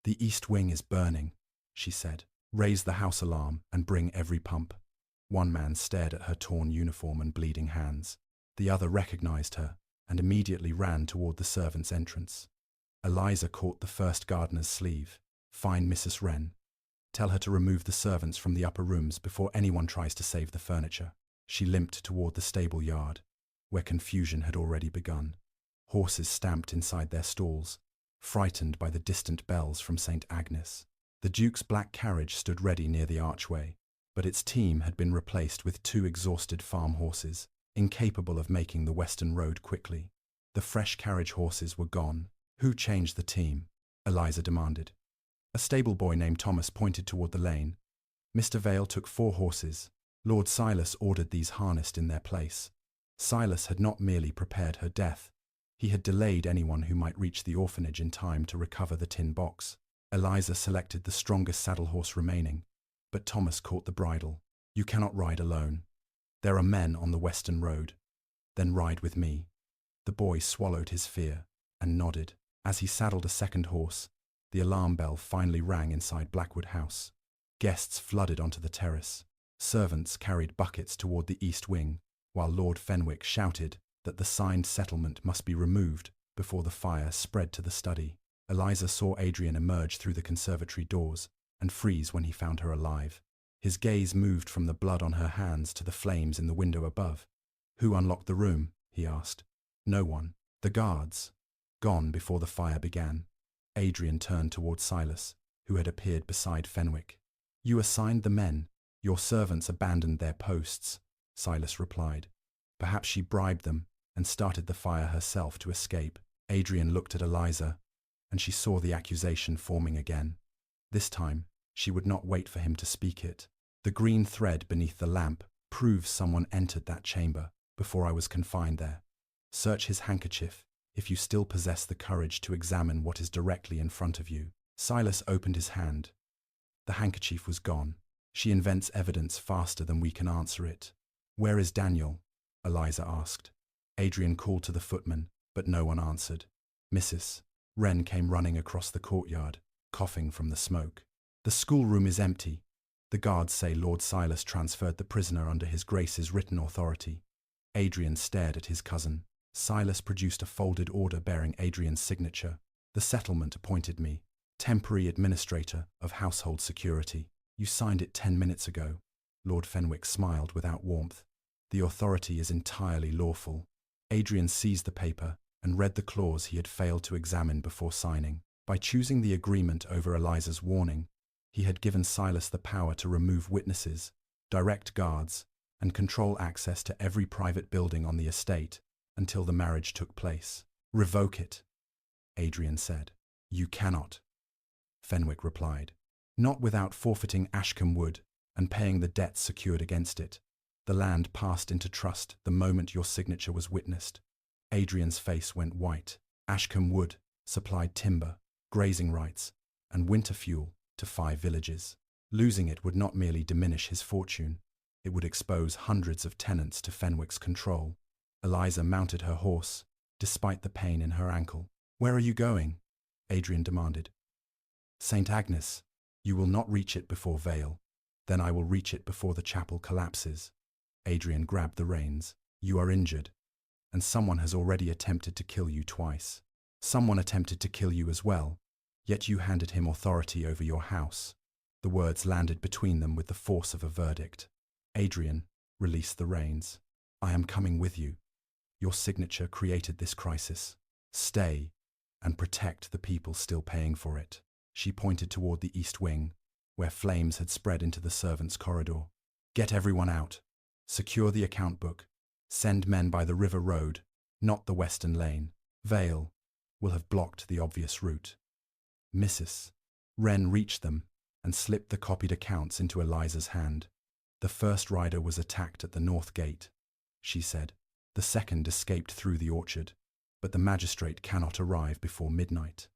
"The east wing is burning," she said. "Raise the house alarm and bring every pump." One man stared at her torn uniform and bleeding hands. The other recognized her and immediately ran toward the servants' entrance. Eliza caught the first gardener's sleeve. "Find Mrs. Wren. Tell her to remove the servants from the upper rooms before anyone tries to save the furniture." She limped toward the stable yard, where confusion had already begun. Horses stamped inside their stalls, frightened by the distant bells from St. Agnes. The Duke's black carriage stood ready near the archway, but its team had been replaced with 2 exhausted farm horses, incapable of making the western road quickly. The fresh carriage horses were gone. "Who changed the team?" Eliza demanded. A stable boy named Thomas pointed toward the lane. "Mr. Vale took 4 horses. Lord Silas ordered these harnessed in their place." Silas had not merely prepared her death, he had delayed anyone who might reach the orphanage in time to recover the tin box. Eliza selected the strongest saddle horse remaining, but Thomas caught the bridle. "You cannot ride alone. There are men on the western road. Then ride with me." The boy swallowed his fear and nodded. As he saddled a second horse, the alarm bell finally rang inside Blackwood House. Guests flooded onto the terrace. Servants carried buckets toward the east wing, while Lord Fenwick shouted that the signed settlement must be removed before the fire spread to the study. Eliza saw Adrian emerge through the conservatory doors and freeze when he found her alive. His gaze moved from the blood on her hands to the flames in the window above. "Who unlocked the room?" he asked. "No one. The guards. Gone before the fire began." Adrian turned toward Silas, who had appeared beside Fenwick. "You assigned the men. Your servants abandoned their posts," Silas replied. "Perhaps she bribed them and started the fire herself to escape." Adrian looked at Eliza, and she saw the accusation forming again. This time, she would not wait for him to speak it. "The green thread beneath the lamp proves someone entered that chamber before I was confined there. Search his handkerchief if you still possess the courage to examine what is directly in front of you." Silas opened his hand. The handkerchief was gone. "She invents evidence faster than we can answer it." "Where is Daniel?" Eliza asked. Adrian called to the footman, but no one answered. Mrs. Wren came running across the courtyard, coughing from the smoke. "The schoolroom is empty. The guards say Lord Silas transferred the prisoner under his Grace's written authority." Adrian stared at his cousin. Silas produced a folded order bearing Adrian's signature. "The settlement appointed me temporary administrator of household security. You signed it 10 minutes ago." Lord Fenwick smiled without warmth. "The authority is entirely lawful." Adrian seized the paper and read the clause he had failed to examine before signing. By choosing the agreement over Eliza's warning, he had given Silas the power to remove witnesses, direct guards, and control access to every private building on the estate until the marriage took place. "Revoke it," Adrian said. "You cannot," Fenwick replied. "Not without forfeiting Ashcombe Wood and paying the debts secured against it. The land passed into trust the moment your signature was witnessed." Adrian's face went white. Ashcombe Wood supplied timber, grazing rights, and winter fuel to 5 villages. Losing it would not merely diminish his fortune, it would expose hundreds of tenants to Fenwick's control. Eliza mounted her horse, despite the pain in her ankle. "Where are you going?" Adrian demanded. "St. Agnes. You will not reach it before Vale. Then I will reach it before the chapel collapses." Adrian grabbed the reins. "You are injured, and someone has already attempted to kill you twice. Someone attempted to kill you as well, yet you handed him authority over your house." The words landed between them with the force of a verdict. Adrian released the reins. "I am coming with you. Your signature created this crisis. Stay and protect the people still paying for it." She pointed toward the east wing, where flames had spread into the servants' corridor. "Get everyone out. Secure the account book. Send men by the river road, not the western lane. Vale will have blocked the obvious route." Mrs. Wren reached them and slipped the copied accounts into Eliza's hand. "The first rider was attacked at the north gate," she said. "The second escaped through the orchard, but the magistrate cannot arrive before midnight."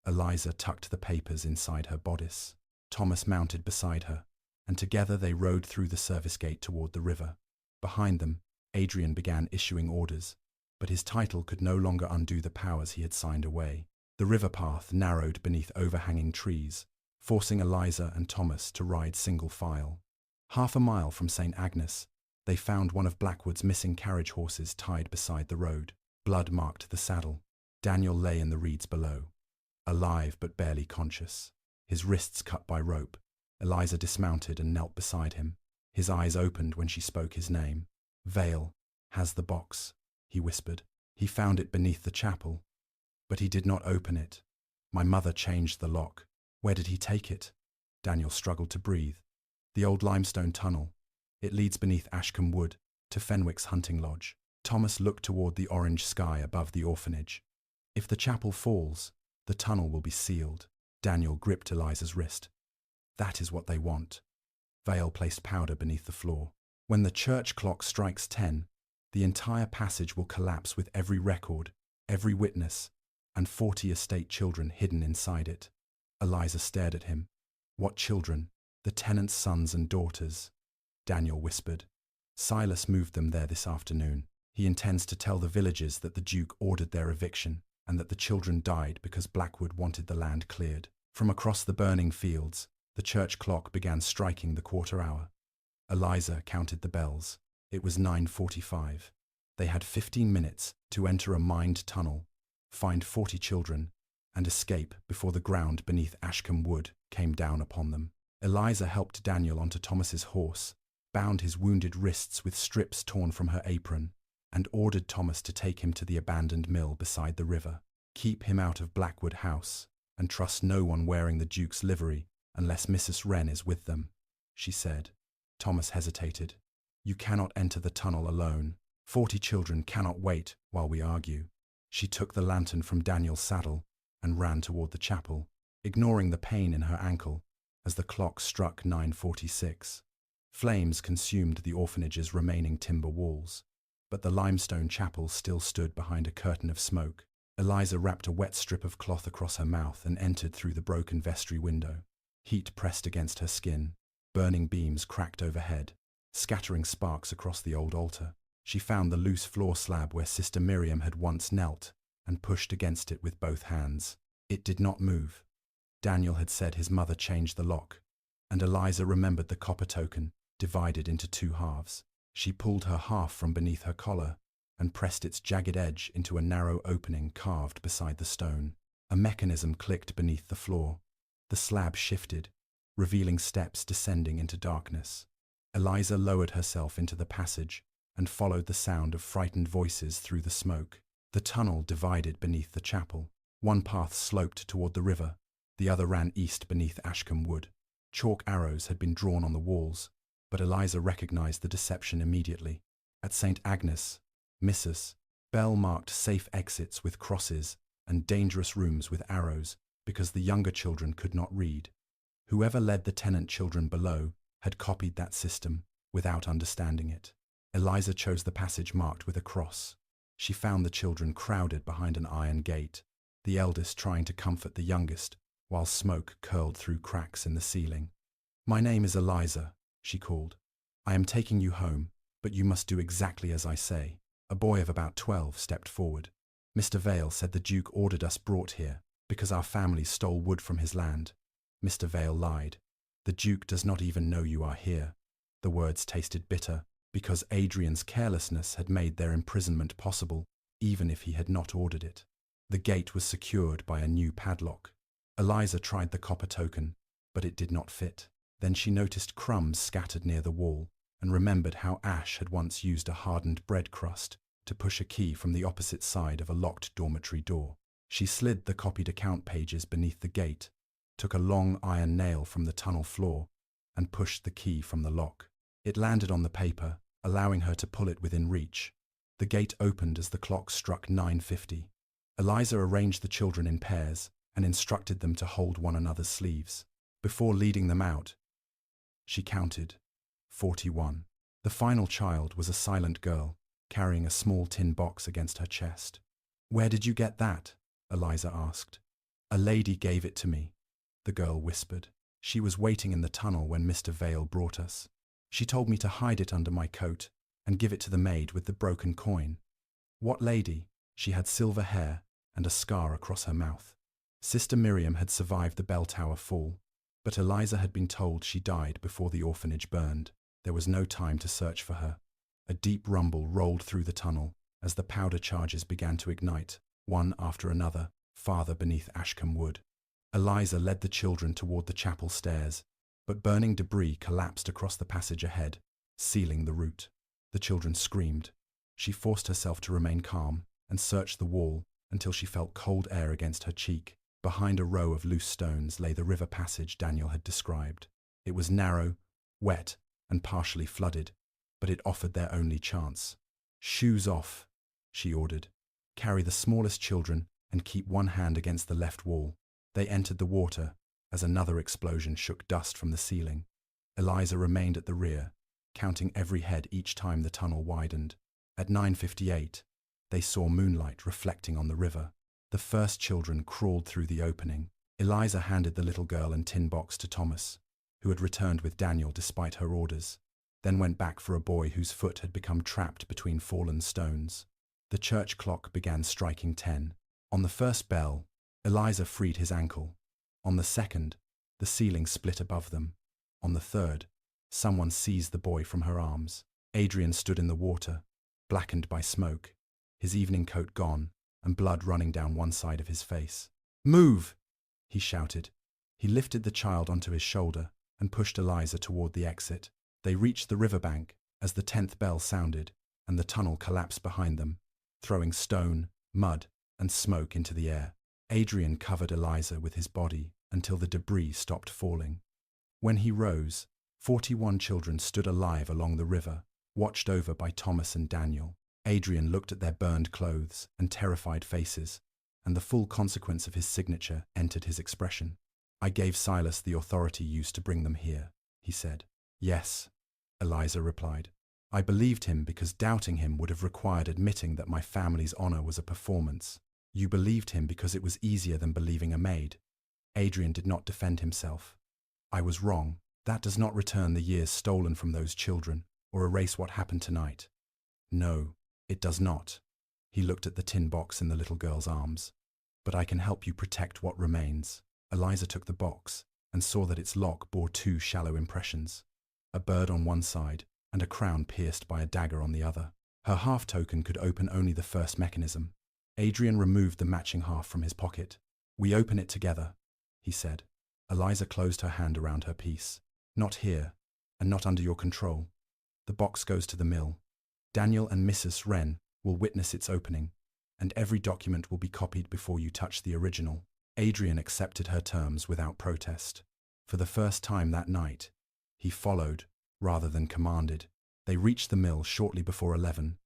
Eliza tucked the papers inside her bodice. Thomas mounted beside her, and together they rode through the service gate toward the river. Behind them, Adrian began issuing orders, but his title could no longer undo the powers he had signed away. The river path narrowed beneath overhanging trees, forcing Eliza and Thomas to ride single file. Half a mile from St. Agnes, they found one of Blackwood's missing carriage horses tied beside the road. Blood marked the saddle. Daniel lay in the reeds below, alive but barely conscious, his wrists cut by rope. Eliza dismounted and knelt beside him. His eyes opened when she spoke his name. "Vale has the box," he whispered. "He found it beneath the chapel, but he did not open it. My mother changed the lock." "Where did he take it?" Daniel struggled to breathe. "The old limestone tunnel. It leads beneath Ashcombe Wood to Fenwick's hunting lodge." Thomas looked toward the orange sky above the orphanage. "If the chapel falls, the tunnel will be sealed." Daniel gripped Eliza's wrist. "That is what they want." Vale placed powder beneath the floor. "When the church clock strikes 10, the entire passage will collapse with every record, every witness, and 40 estate children hidden inside it." Eliza stared at him. "What children?" "The tenants' sons and daughters," Daniel whispered. "Silas moved them there this afternoon. He intends to tell the villagers that the Duke ordered their eviction and that the children died because Blackwood wanted the land cleared." From across the burning fields, the church clock began striking the quarter hour. Eliza counted the bells. It was 9:45. They had 15 minutes to enter a mined tunnel, find 40 children, and escape before the ground beneath Ashcombe Wood came down upon them. Eliza helped Daniel onto Thomas's horse, bound his wounded wrists with strips torn from her apron, and ordered Thomas to take him to the abandoned mill beside the river. "Keep him out of Blackwood House, and trust no one wearing the Duke's livery unless Mrs. Wren is with them," she said. Thomas hesitated. "You cannot enter the tunnel alone. 40 children cannot wait while we argue." She took the lantern from Daniel's saddle and ran toward the chapel, ignoring the pain in her ankle as the clock struck 9:46. Flames consumed the orphanage's remaining timber walls, but the limestone chapel still stood behind a curtain of smoke. Eliza wrapped a wet strip of cloth across her mouth and entered through the broken vestry window. Heat pressed against her skin. Burning beams cracked overhead, scattering sparks across the old altar. She found the loose floor slab where Sister Miriam had once knelt and pushed against it with both hands. It did not move. Daniel had said his mother changed the lock, and Eliza remembered the copper token, divided into 2 halves. She pulled her half from beneath her collar and pressed its jagged edge into a narrow opening carved beside the stone. A mechanism clicked beneath the floor. The slab shifted, revealing steps descending into darkness. Eliza lowered herself into the passage and followed the sound of frightened voices through the smoke. The tunnel divided beneath the chapel. One path sloped toward the river, the other ran east beneath Ashcombe Wood. Chalk arrows had been drawn on the walls, but Eliza recognized the deception immediately. At St. Agnes, Mrs. Bell marked safe exits with crosses and dangerous rooms with arrows because the younger children could not read. Whoever led the tenant children below had copied that system without understanding it. Eliza chose the passage marked with a cross. She found the children crowded behind an iron gate, the eldest trying to comfort the youngest, while smoke curled through cracks in the ceiling. "My name is Eliza," she called. "I am taking you home, but you must do exactly as I say." A boy of about 12 stepped forward. "Mr. Vale said the Duke ordered us brought here because our family stole wood from his land." Mr. Vale lied. "The Duke does not even know you are here." The words tasted bitter, because Adrian's carelessness had made their imprisonment possible, even if he had not ordered it. The gate was secured by a new padlock. Eliza tried the copper token, but it did not fit. Then she noticed crumbs scattered near the wall and remembered how Ash had once used a hardened bread crust to push a key from the opposite side of a locked dormitory door. She slid the copied account pages beneath the gate, took a long iron nail from the tunnel floor, and pushed the key from the lock. It landed on the paper, allowing her to pull it within reach. The gate opened as the clock struck 9:50. Eliza arranged the children in pairs and instructed them to hold one another's sleeves. Before leading them out, she counted 41. The final child was a silent girl, carrying a small tin box against her chest. "Where did you get that?" Eliza asked. A lady gave it to me, the girl whispered. She was waiting in the tunnel when Mr. Vale brought us. She told me to hide it under my coat and give it to the maid with the broken coin. What lady? She had silver hair and a scar across her mouth. Sister Miriam had survived the bell tower fall, but Eliza had been told she died before the orphanage burned. There was no time to search for her. A deep rumble rolled through the tunnel as the powder charges began to ignite, one after another, farther beneath Ashcombe Wood. Eliza led the children toward the chapel stairs, but burning debris collapsed across the passage ahead, sealing the route. The children screamed. She forced herself to remain calm and searched the wall until she felt cold air against her cheek. Behind a row of loose stones lay the river passage Daniel had described. It was narrow, wet, and partially flooded, but it offered their only chance. "Shoes off," she ordered. "Carry the smallest children and keep one hand against the left wall." They entered the water as another explosion shook dust from the ceiling. Eliza remained at the rear, counting every head each time the tunnel widened. At 9:58, they saw moonlight reflecting on the river. The first children crawled through the opening. Eliza handed the little girl and tin box to Thomas, who had returned with Daniel despite her orders, then went back for a boy whose foot had become trapped between fallen stones. The church clock began striking 10. On the first bell, Eliza freed his ankle. On the second, the ceiling split above them. On the third, someone seized the boy from her arms. Adrian stood in the water, blackened by smoke, his evening coat gone, and blood running down one side of his face. "Move!" he shouted. He lifted the child onto his shoulder and pushed Eliza toward the exit. They reached the riverbank as the 10th bell sounded, and the tunnel collapsed behind them, throwing stone, mud, and smoke into the air. Adrian covered Eliza with his body until the debris stopped falling. When he rose, 41 children stood alive along the river, watched over by Thomas and Daniel. Adrian looked at their burned clothes and terrified faces, and the full consequence of his signature entered his expression. "I gave Silas the authority used to bring them here," he said. "Yes," Eliza replied. "I believed him because doubting him would have required admitting that my family's honor was a performance. You believed him because it was easier than believing a maid." Adrian did not defend himself. "I was wrong. That does not return the years stolen from those children or erase what happened tonight." "No, it does not." He looked at the tin box in the little girl's arms. "But I can help you protect what remains." Eliza took the box and saw that its lock bore 2 shallow impressions, a bird on one side and a crown pierced by a dagger on the other. Her half token could open only the first mechanism. Adrian removed the matching half from his pocket. "We open it together," he said. Eliza closed her hand around her piece. "Not here, and not under your control. The box goes to the mill. Daniel and Mrs. Wren will witness its opening, and every document will be copied before you touch the original." Adrian accepted her terms without protest. For the first time that night, he followed rather than commanded. They reached the mill shortly before 11,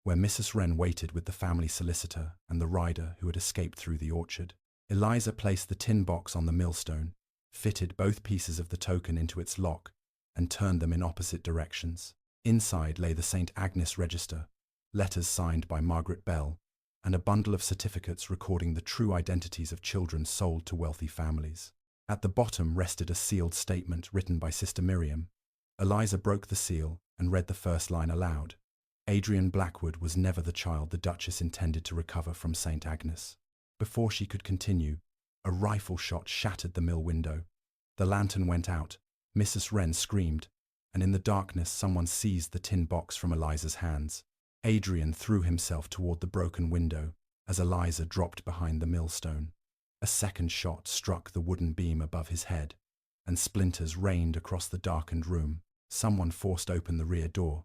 where Mrs. Wren waited with the family solicitor and the rider who had escaped through the orchard. Eliza placed the tin box on the millstone, fitted both pieces of the token into its lock, and turned them in opposite directions. Inside lay the St. Agnes register, letters signed by Margaret Bell, and a bundle of certificates recording the true identities of children sold to wealthy families. At the bottom rested a sealed statement written by Sister Miriam. Eliza broke the seal and read the first line aloud. Adrian Blackwood was never the child the Duchess intended to recover from St. Agnes. Before she could continue, a rifle shot shattered the mill window. The lantern went out, Mrs. Wren screamed, and in the darkness someone seized the tin box from Eliza's hands. Adrian threw himself toward the broken window as Eliza dropped behind the millstone. A second shot struck the wooden beam above his head, and splinters rained across the darkened room. Someone forced open the rear door,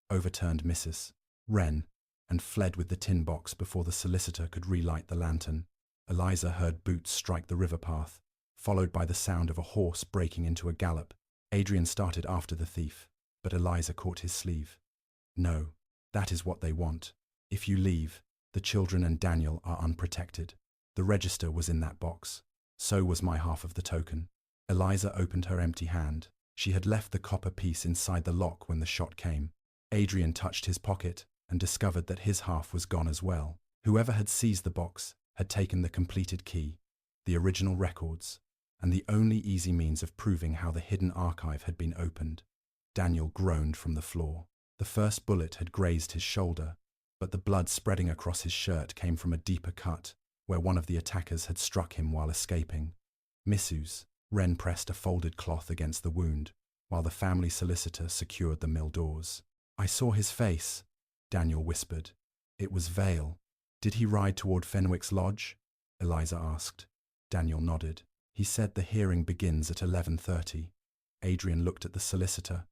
overturned Mrs. Wren, and fled with the tin box before the solicitor could relight the lantern. Eliza heard boots strike the river path, followed by the sound of a horse breaking into a gallop. Adrian started after the thief, but Eliza caught his sleeve. "No, that is what they want. If you leave, the children and Daniel are unprotected. The register was in that box. So was my half of the token." Eliza opened her empty hand. She had left the copper piece inside the lock when the shot came. Adrian touched his pocket and discovered that his half was gone as well. Whoever had seized the box had taken the completed key. the original records, and the only easy means of proving how the hidden archive had been opened. Daniel groaned from the floor. The first bullet had grazed his shoulder, but the blood spreading across his shirt came from a deeper cut, where one of the attackers had struck him while escaping. Mrs. Wren pressed a folded cloth against the wound, while the family solicitor secured the mill doors. "I saw his face," Daniel whispered. "It was Vale." "Did he ride toward Fenwick's lodge?" Eliza asked. Daniel nodded. "He said the hearing begins at 11:30. Adrian looked at the solicitor.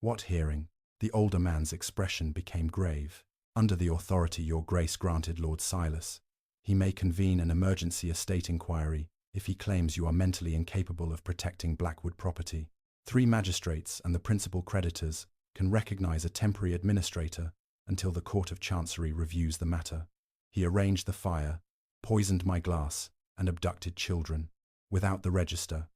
"What hearing?" The older man's expression became grave. "Under the authority your grace granted Lord Silas. He may convene an emergency estate inquiry if he claims you are mentally incapable of protecting Blackwood property. 3 magistrates and the principal creditors can recognize a temporary administrator until the Court of Chancery reviews the matter. He arranged the fire, poisoned my glass, and abducted children, without the register,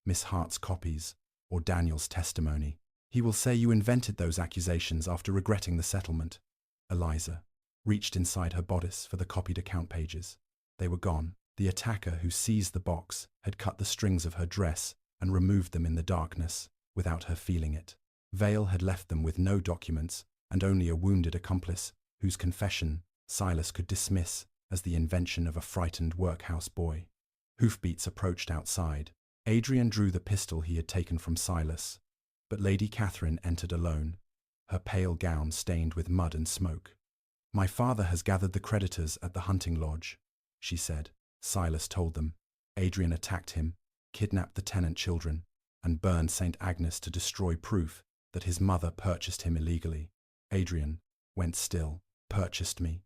Miss Hart's copies, or Daniel's testimony. He will say you invented those accusations after regretting the settlement." Eliza reached inside her bodice for the copied account pages. They were gone. The attacker who seized the box had cut the strings of her dress and removed them in the darkness, without her feeling it. Vale had left them with no documents and only a wounded accomplice, whose confession Silas could dismiss as the invention of a frightened workhouse boy. Hoofbeats approached outside. Adrian drew the pistol he had taken from Silas, but Lady Catherine entered alone, her pale gown stained with mud and smoke. "My father has gathered the creditors at the hunting lodge," she said. Silas told them. Adrian attacked him, kidnapped the tenant children, and burned St. Agnes to destroy proof that his mother purchased him illegally. Adrian went still. "Purchased me."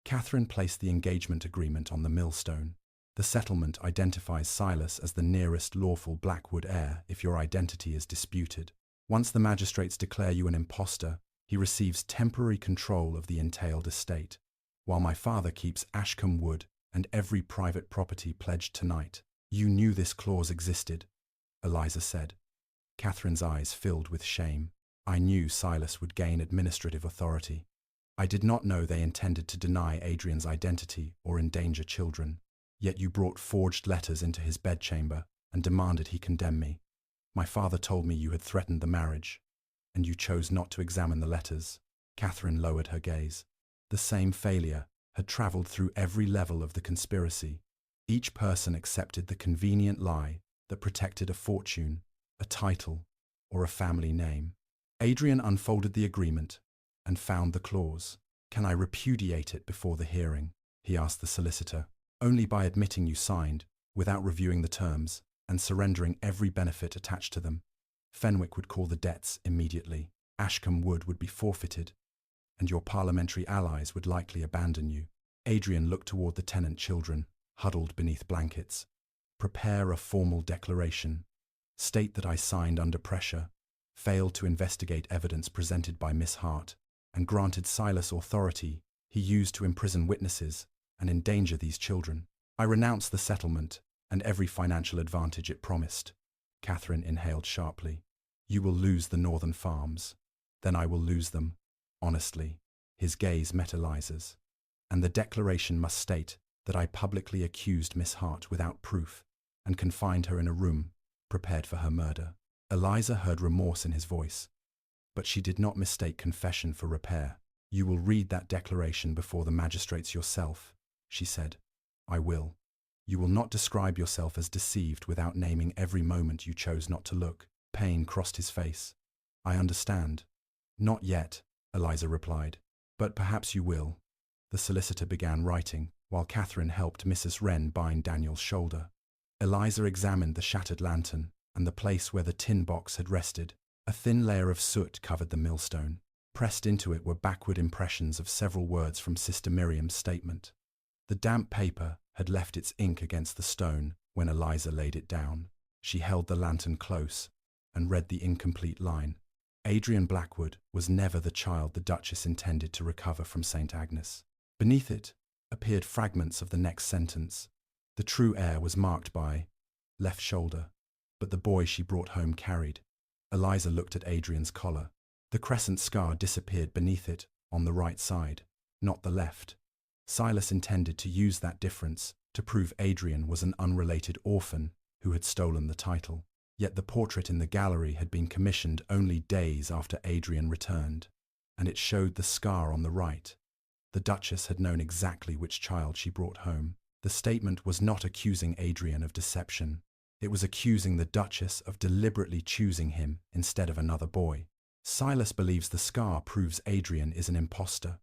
Catherine placed the engagement agreement on the millstone. "The settlement identifies Silas as the nearest lawful Blackwood heir if your identity is disputed. Once the magistrates declare you an impostor, he receives temporary control of the entailed estate, while my father keeps Ashcombe Wood and every private property pledged tonight." "You knew this clause existed," Eliza said. Catherine's eyes filled with shame. "I knew Silas would gain administrative authority. I did not know they intended to deny Adrian's identity or endanger children. Yet you brought forged letters into his bedchamber and demanded he condemn me. My father told me you had threatened the marriage, and you chose not to examine the letters." Catherine lowered her gaze. The same failure had traveled through every level of the conspiracy. Each person accepted the convenient lie that protected a fortune, a title, or a family name. Adrian unfolded the agreement and found the clause. "Can I repudiate it before the hearing?" he asked the solicitor. "Only by admitting you signed, without reviewing the terms, and surrendering every benefit attached to them. Fenwick would call the debts immediately. Ashcombe Wood would be forfeited, and your parliamentary allies would likely abandon you." Adrian looked toward the tenant children, huddled beneath blankets. "Prepare a formal declaration. State that I signed under pressure, failed to investigate evidence presented by Miss Hart, and granted Silas authority he used to imprison witnesses and endanger these children. I renounce the settlement and every financial advantage it promised." Catherine inhaled sharply. "You will lose the northern farms. Then I will lose them, honestly." His gaze met Eliza's. "And the declaration must state that I publicly accused Miss Hart without proof and confined her in a room prepared for her murder." Eliza heard remorse in his voice, but she did not mistake confession for repair. "You will read that declaration before the magistrates yourself," she said. "I will. You will not describe yourself as deceived without naming every moment you chose not to look." Pain crossed his face. "I understand." "Not yet," Eliza replied. "But perhaps you will." The solicitor began writing, while Catherine helped Mrs. Wren bind Daniel's shoulder. Eliza examined the shattered lantern and the place where the tin box had rested. A thin layer of soot covered the millstone. Pressed into it were backward impressions of several words from Sister Miriam's statement. The damp paper had left its ink against the stone when Eliza laid it down. She held the lantern close and read the incomplete line. "Adrian Blackwood was never the child the Duchess intended to recover from St. Agnes." Beneath it appeared fragments of the next sentence. "The true heir was marked by left shoulder, but the boy she brought home carried." Eliza looked at Adrian's collar. The crescent scar disappeared beneath it on the right side, not the left. Silas intended to use that difference to prove Adrian was an unrelated orphan who had stolen the title. Yet the portrait in the gallery had been commissioned only days after Adrian returned, and it showed the scar on the right. The Duchess had known exactly which child she brought home. The statement was not accusing Adrian of deception. It was accusing the Duchess of deliberately choosing him instead of another boy. Silas believes the scar proves Adrian is an imposter,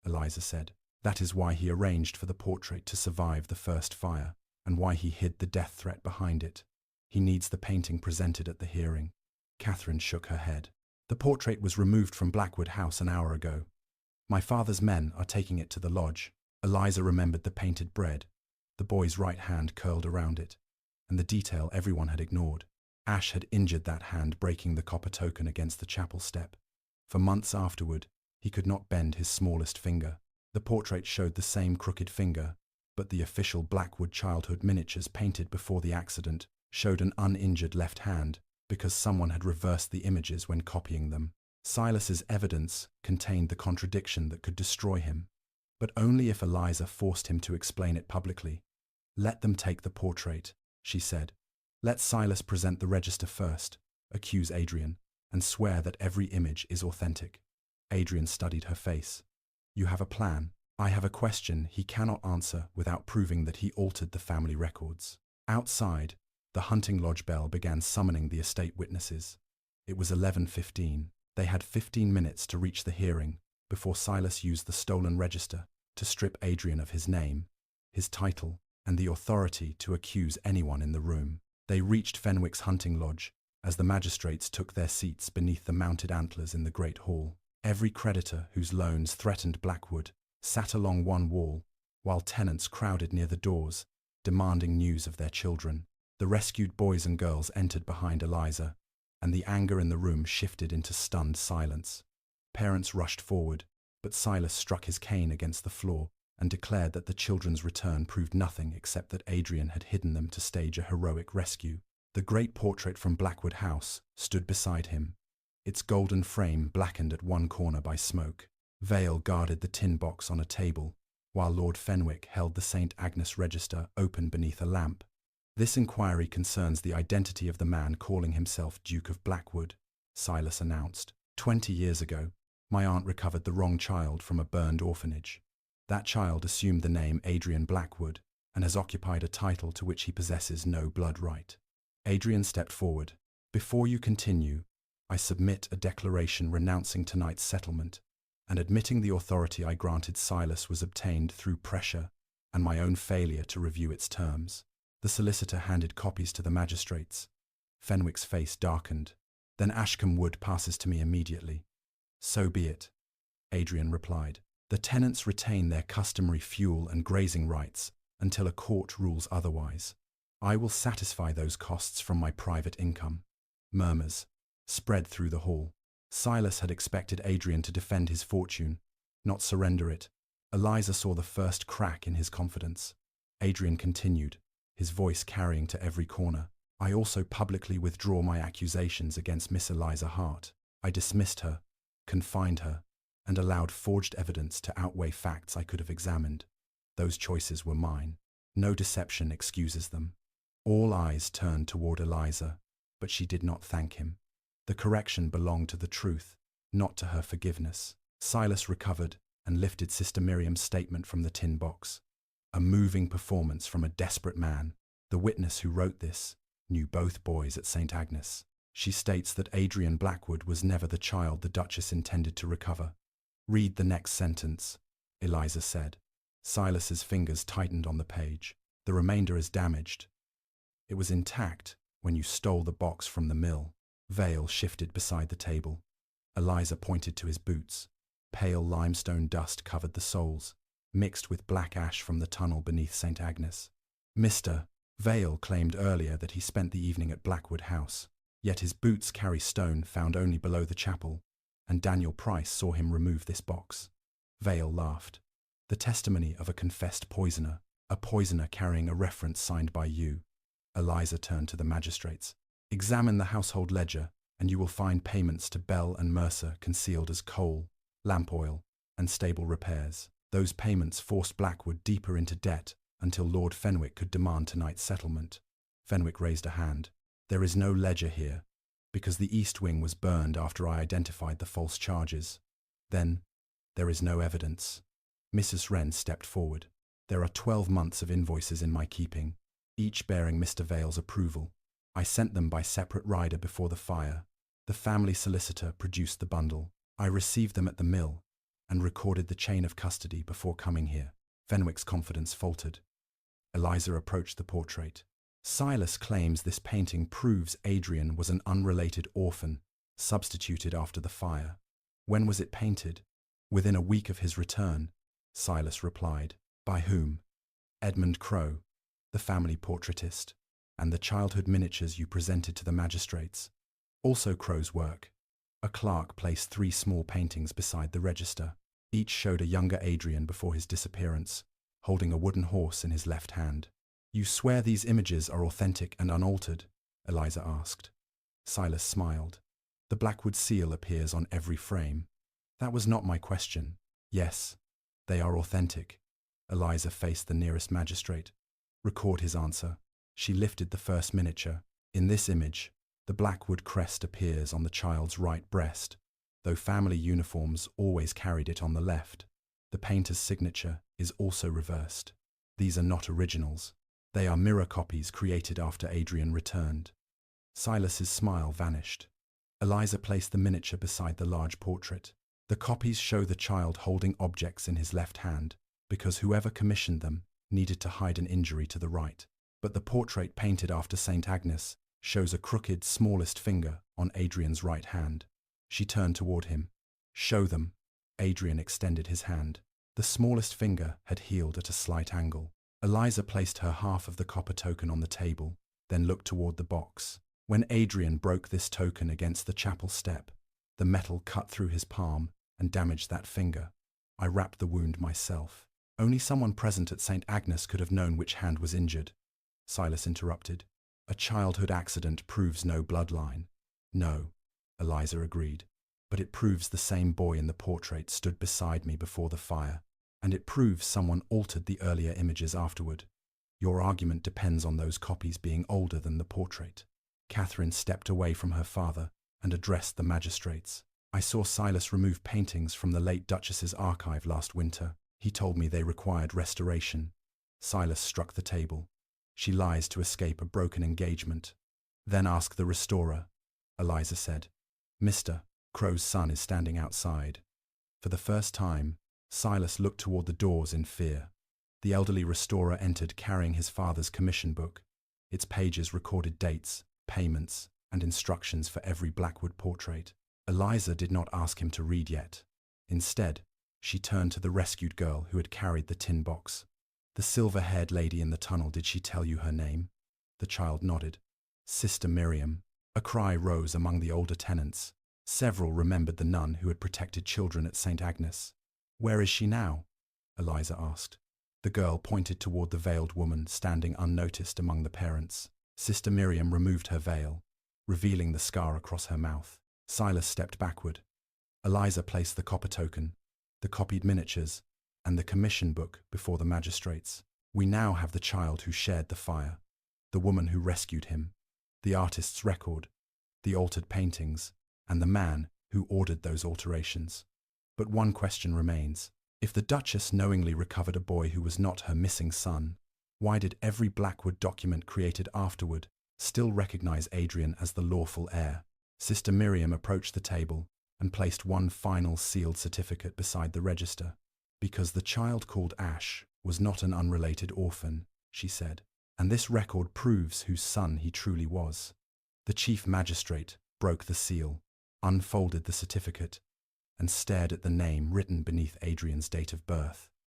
Eliza said. That is why he arranged for the portrait to survive the first fire, and why he hid the death threat behind it. He needs the painting presented at the hearing. Catherine shook her head. The portrait was removed from Blackwood House an hour ago. My father's men are taking it to the lodge. Eliza remembered the painted bread. The boy's right hand curled around it, and the detail everyone had ignored. Ash had injured that hand, breaking the copper token against the chapel step. For months afterward, he could not bend his smallest finger. The portrait showed the same crooked finger, but the official Blackwood childhood miniatures painted before the accident showed an uninjured left hand because someone had reversed the images when copying them. Silas's evidence contained the contradiction that could destroy him, but only if Eliza forced him to explain it publicly. Let them take the portrait, she said. Let Silas present the register first, accuse Adrian, and swear that every image is authentic. Adrian studied her face. You have a plan. I have a question he cannot answer without proving that he altered the family records. Outside, the hunting lodge bell began summoning the estate witnesses. It was 11:15. They had 15 minutes to reach the hearing before Silas used the stolen register to strip Adrian of his name, his title, and the authority to accuse anyone in the room. They reached Fenwick's hunting lodge as the magistrates took their seats beneath the mounted antlers in the great hall. Every creditor whose loans threatened Blackwood sat along one wall, while tenants crowded near the doors, demanding news of their children. The rescued boys and girls entered behind Eliza, and the anger in the room shifted into stunned silence. Parents rushed forward, but Silas struck his cane against the floor and declared that the children's return proved nothing except that Adrian had hidden them to stage a heroic rescue. The great portrait from Blackwood House stood beside him, its golden frame blackened at one corner by smoke. Vale guarded the tin box on a table, while Lord Fenwick held the St. Agnes register open beneath a lamp. This inquiry concerns the identity of the man calling himself Duke of Blackwood, Silas announced. 20 years ago, my aunt recovered the wrong child from a burned orphanage. That child assumed the name Adrian Blackwood and has occupied a title to which he possesses no blood right. Adrian stepped forward. Before you continue, I submit a declaration renouncing tonight's settlement and admitting the authority I granted Silas was obtained through pressure and my own failure to review its terms. The solicitor handed copies to the magistrates. Fenwick's face darkened. Then Ashcombe Wood passes to me immediately. So be it, Adrian replied. The tenants retain their customary fuel and grazing rights until a court rules otherwise. I will satisfy those costs from my private income. Murmurs spread through the hall. Silas had expected Adrian to defend his fortune, not surrender it. Eliza saw the first crack in his confidence. Adrian continued, his voice carrying to every corner. I also publicly withdraw my accusations against Miss Eliza Hart. I dismissed her, confined her, and allowed forged evidence to outweigh facts I could have examined. Those choices were mine. No deception excuses them. All eyes turned toward Eliza, but she did not thank him. The correction belonged to the truth, not to her forgiveness. Silas recovered and lifted Sister Miriam's statement from the tin box. A moving performance from a desperate man. The witness who wrote this knew both boys at St. Agnes. She states that Adrian Blackwood was never the child the Duchess intended to recover. Read the next sentence, Eliza said. Silas's fingers tightened on the page. The remainder is damaged. It was intact when you stole the box from the mill. Vale shifted beside the table. Eliza pointed to his boots. Pale limestone dust covered the soles, mixed with black ash from the tunnel beneath St. Agnes. Mr. Vale claimed earlier that he spent the evening at Blackwood House, yet his boots carry stone found only below the chapel, and Daniel Price saw him remove this box. Vale laughed. The testimony of a confessed poisoner, a poisoner carrying a reference signed by you. Eliza turned to the magistrates. Examine the household ledger, and you will find payments to Bell and Mercer concealed as coal, lamp oil, and stable repairs. Those payments forced Blackwood deeper into debt until Lord Fenwick could demand tonight's settlement. Fenwick raised a hand. There is no ledger here, because the East Wing was burned after I identified the false charges. Then, there is no evidence. Mrs. Wren stepped forward. There are 12 months of invoices in my keeping, each bearing Mr. Vale's approval. I sent them by separate rider before the fire. The family solicitor produced the bundle. I received them at the mill and recorded the chain of custody before coming here. Fenwick's confidence faltered. Eliza approached the portrait. Silas claims this painting proves Adrian was an unrelated orphan, substituted after the fire. When was it painted? Within a week of his return, Silas replied. By whom? Edmund Crowe, the family portraitist, and the childhood miniatures you presented to the magistrates. Also Crowe's work. A clerk placed 3 small paintings beside the register. Each showed a younger Adrian before his disappearance, holding a wooden horse in his left hand. You swear these images are authentic and unaltered? Eliza asked. Silas smiled. The Blackwood seal appears on every frame. That was not my question. Yes, they are authentic. Eliza faced the nearest magistrate. Record his answer. She lifted the first miniature. In this image, the Blackwood crest appears on the child's right breast, though family uniforms always carried it on the left. The painter's signature is also reversed. These are not originals. They are mirror copies created after Adrian returned. Silas's smile vanished. Eliza placed the miniature beside the large portrait. The copies show the child holding objects in his left hand, because whoever commissioned them needed to hide an injury to the right. But the portrait painted after St. Agnes shows a crooked, smallest finger on Adrian's right hand. She turned toward him. Show them. Adrian extended his hand. The smallest finger had healed at a slight angle. Eliza placed her half of the copper token on the table, then looked toward the box. When Adrian broke this token against the chapel step, the metal cut through his palm and damaged that finger. I wrapped the wound myself. Only someone present at St. Agnes could have known which hand was injured. Silas interrupted. A childhood accident proves no bloodline. No, Eliza agreed, but it proves the same boy in the portrait stood beside me before the fire, and it proves someone altered the earlier images afterward. Your argument depends on those copies being older than the portrait. Catherine stepped away from her father and addressed the magistrates. I saw Silas remove paintings from the late Duchess's archive last winter. He told me they required restoration. Silas struck the table. She lies to escape a broken engagement. Then ask the restorer, Eliza said. Mr. Crowe's son is standing outside. For the first time, Silas looked toward the doors in fear. The elderly restorer entered carrying his father's commission book. Its pages recorded dates, payments, and instructions for every Blackwood portrait. Eliza did not ask him to read yet. Instead, she turned to the rescued girl who had carried the tin box. The silver-haired lady in the tunnel, did she tell you her name? The child nodded. Sister Miriam. A cry rose among the older tenants. Several remembered the nun who had protected children at St. Agnes. Where is she now? Eliza asked. The girl pointed toward the veiled woman standing unnoticed among the parents. Sister Miriam removed her veil, revealing the scar across her mouth. Silas stepped backward. Eliza placed the copper token, the copied miniatures, and the commission book before the magistrates. We now have the child who shared the fire, the woman who rescued him, the artist's record, the altered paintings, and the man who ordered those alterations. But one question remains. If the Duchess knowingly recovered a boy who was not her missing son, why did every Blackwood document created afterward still recognize Adrian as the lawful heir? Sister Miriam approached the table and placed one final sealed certificate beside the register. Because the child called Ash was not an unrelated orphan, she said, and this record proves whose son he truly was. The chief magistrate broke the seal, unfolded the certificate, and stared at the name written beneath Adrian's date of birth.